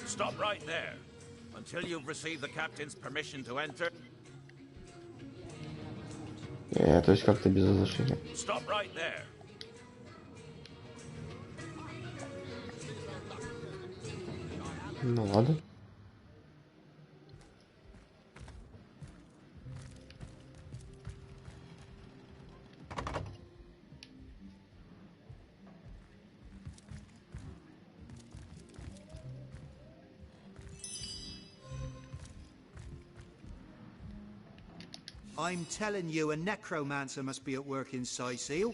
Stop right there. Until you've received the captain's permission to enter.
То есть как-то без разрешения.
Stop right there.
Ну ладно.
I'm telling you, a necromancer must be at work inside, Seal.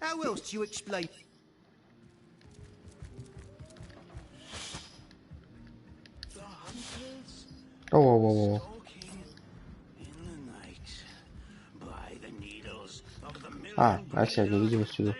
How else do you explain?
О-о-о-о. А себя невидимость сюда.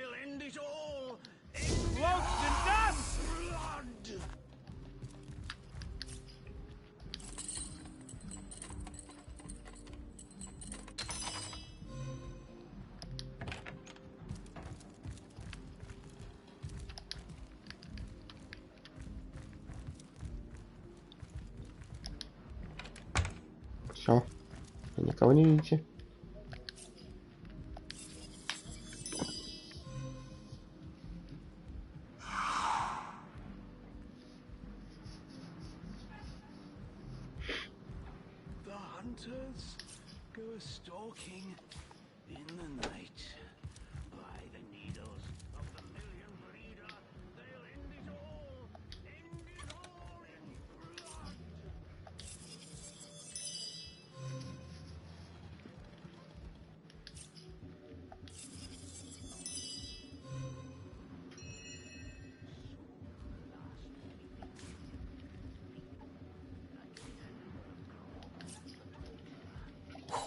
Все. Никого не видите?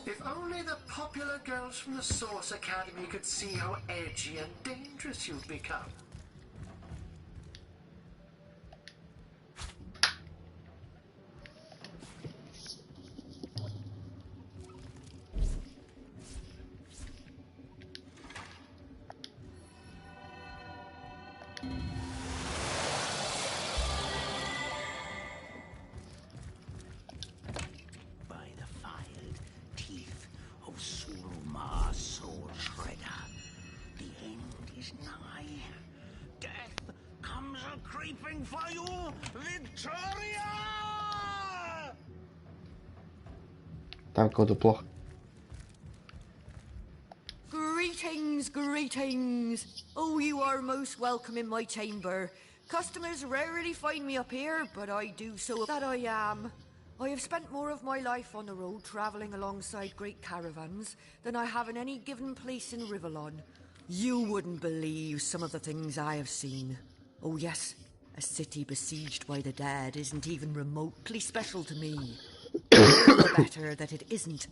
If only the popular girls from the Source Academy could see how edgy and dangerous you've become. Там кого-то плохо.
Greetings, greetings. Oh, you are most welcome in my chamber. Customers rarely find me up here, but I do so that I am. I have spent more of my life on the road travelling alongside great caravans than I have in any given place in Rivellon. You wouldn't believe some of the things I have seen. Oh yes, a city besieged by the dead isn't even remotely special to me. The better that it isn't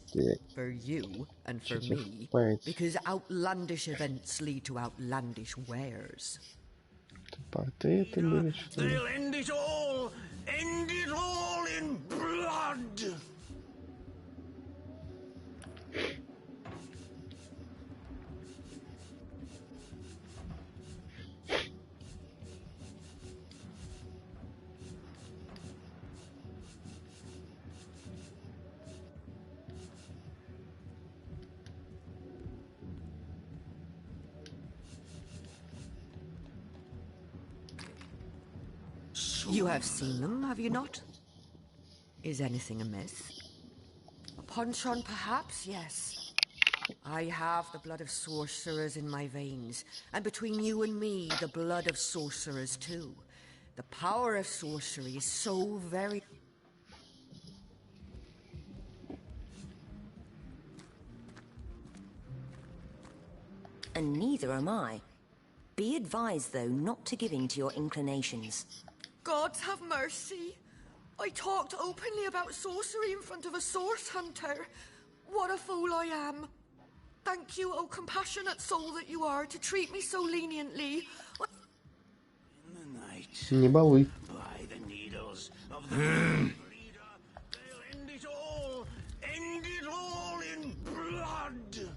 for you and for me, because outlandish events lead to outlandish wares.
They'll end it all in blood.
You have seen them, have you not? Is anything amiss? A punch-on, perhaps? Yes. I have the blood of sorcerers in my veins, and between you and me, the blood of sorcerers too. The power of sorcery is so very...
And neither am I. Be advised, though, not to give in to your inclinations.
Gods have mercy. I talked openly about sorcery in front of a source hunter. What a fool I am. Thank you, O compassionate soul that you are, to treat me so leniently.
In the night,
Не балуй.
by the needles of the breeder, they'll end it all in blood.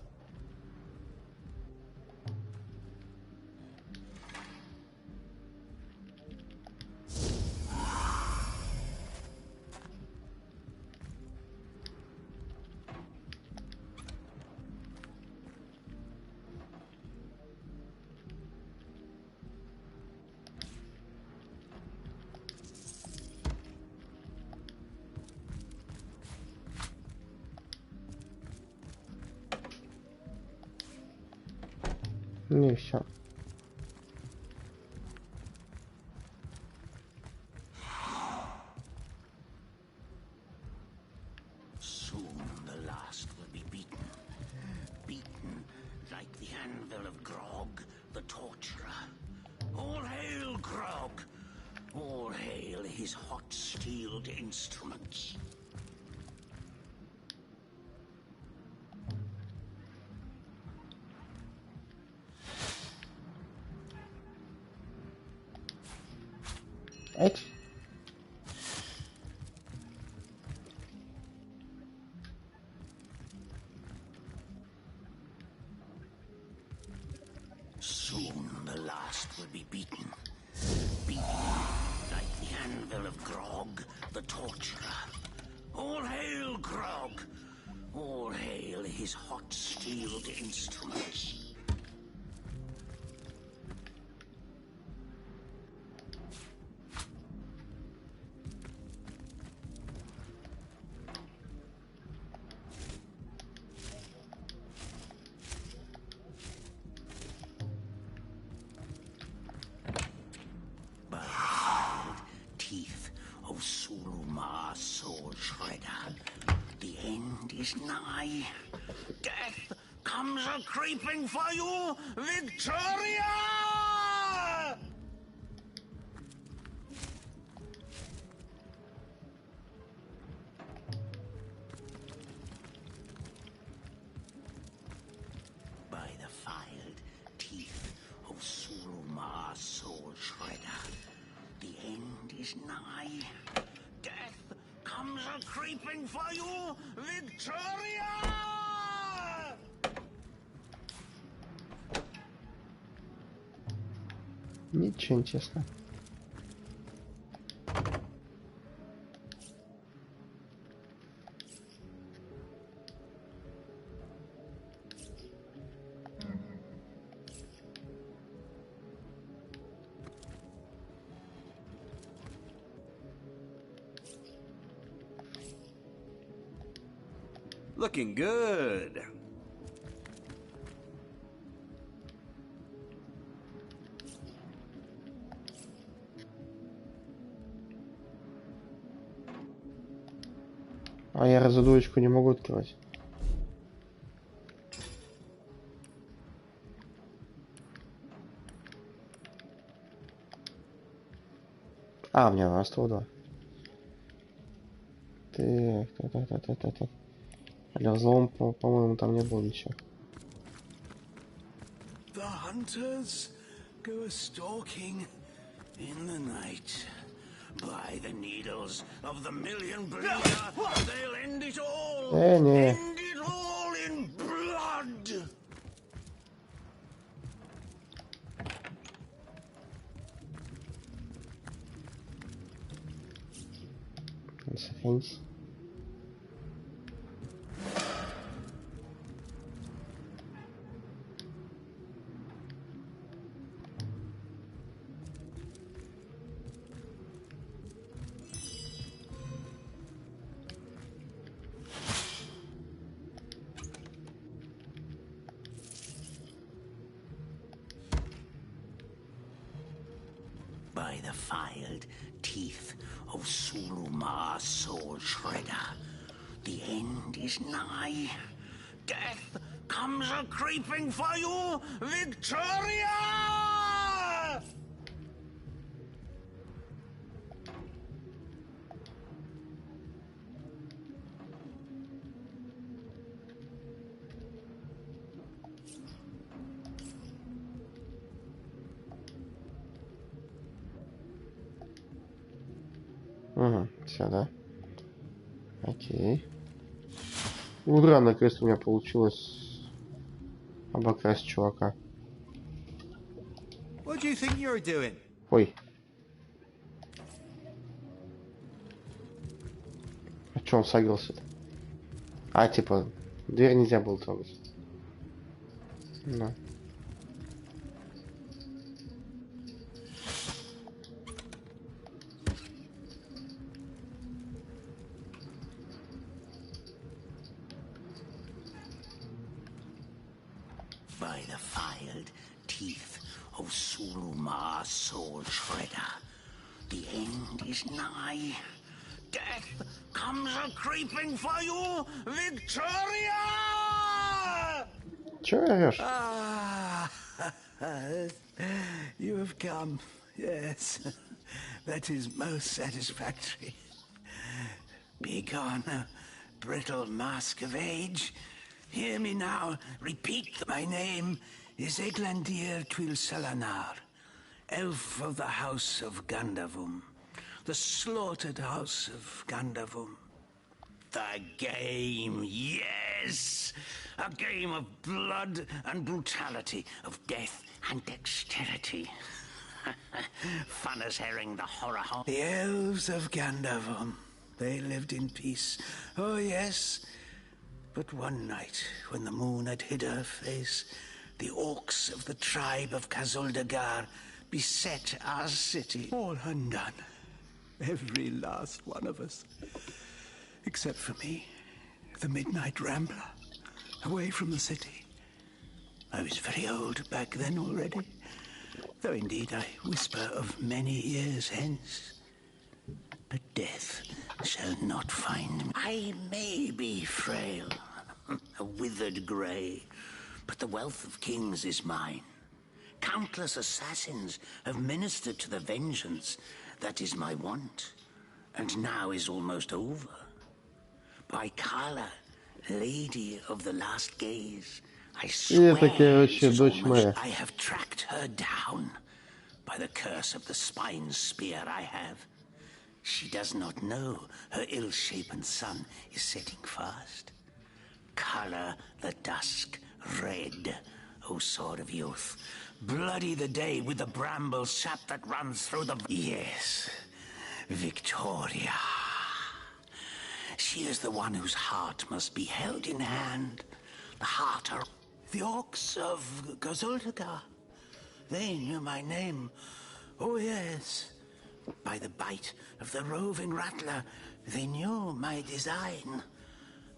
Ну и все.
Soon the last will be beaten. Beaten like the anvil of Grog, the torturer. All hail Grog! All hail his hot-steeled instruments.
Эть.
Soon the last will be beaten. Beaten like the anvil of Grog, the torturer. All hail Grog! All hail his hot-steeled instruments. Nigh. Death comes a-creeping for you, Victoria! By the filed teeth of Sulumar Soul Shredder, the end is nigh. Death comes a-creeping for you, Victoria!
Ничего интересного.
Looking good.
А я разодуечку не могу открывать. А, у меня раз два. Так. Для взлома, по-моему, там не было ничего.
The hunters go a-stalking in the night. By the needles of the million bleeder, they'll end it all!
Не.
End it all in blood!
Сохранись.
By the filed teeth of Sulumar Soul Shredder, the end is nigh. Death comes a-creeping for you, Victoria!
Угу, все, да? Окей. Ура, наконец-то у меня получилось обокрасть чувака.
What do you think you're doing?
Ой. А чё он сагрился-то? А, типа, дверь нельзя было трогать. Да.
By the filed teeth of Suluma Soul Shredder. The end is nigh. Death comes a-creeping for you, Victoria!
Чего орёшь?
Ah, you have come. Yes, that is most satisfactory. Begone, brittle mask of age. Hear me now. Repeat. My name is Eglandir Twil Selanar, elf of the House of Gandavum, the slaughtered House of Gandavum. The game, yes! A game of blood and brutality, of death and dexterity. Fun as herring, the horror. The elves of Gandavum. They lived in peace. Oh, yes. But one night, when the moon had hid her face, the orcs of the tribe of Kazuldagar beset our city. All undone. Every last one of us. Except for me, the Midnight Rambler, away from the city. I was very old back then already, though indeed I whisper of many years hence. But death shall not find me.
I may be frail, a withered grey, but the wealth of kings is mine. Countless assassins have ministered to the vengeance that is my want, and now is almost over. By Kala, Lady of the Last Gaze, I swear I have tracked her down. By the curse of the spine spear I have. She does not know her ill-shapen son is setting fast. Color the dusk red, O sword of youth. Bloody the day with the bramble sap that runs through the... Yes, Victoria. She is the one whose heart must be held in hand. The heart of the orcs of Gazuldagar. They knew my name. Oh, yes. By the bite of the roving rattler, they knew my design.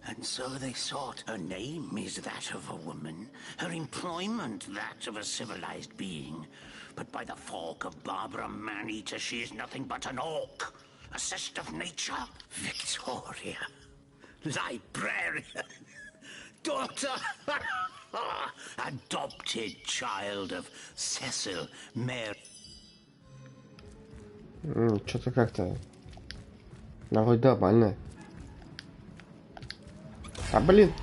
And so they sought. Her name is that of a woman. Her employment that of a civilized being. But by the fork of Barbara Man-Eater, she is nothing but an orc. A sister of nature. Victoria. Librarian. Daughter. Adopted child of Cecil Mary.
Что-то как-то... Народ нормально. А, блин.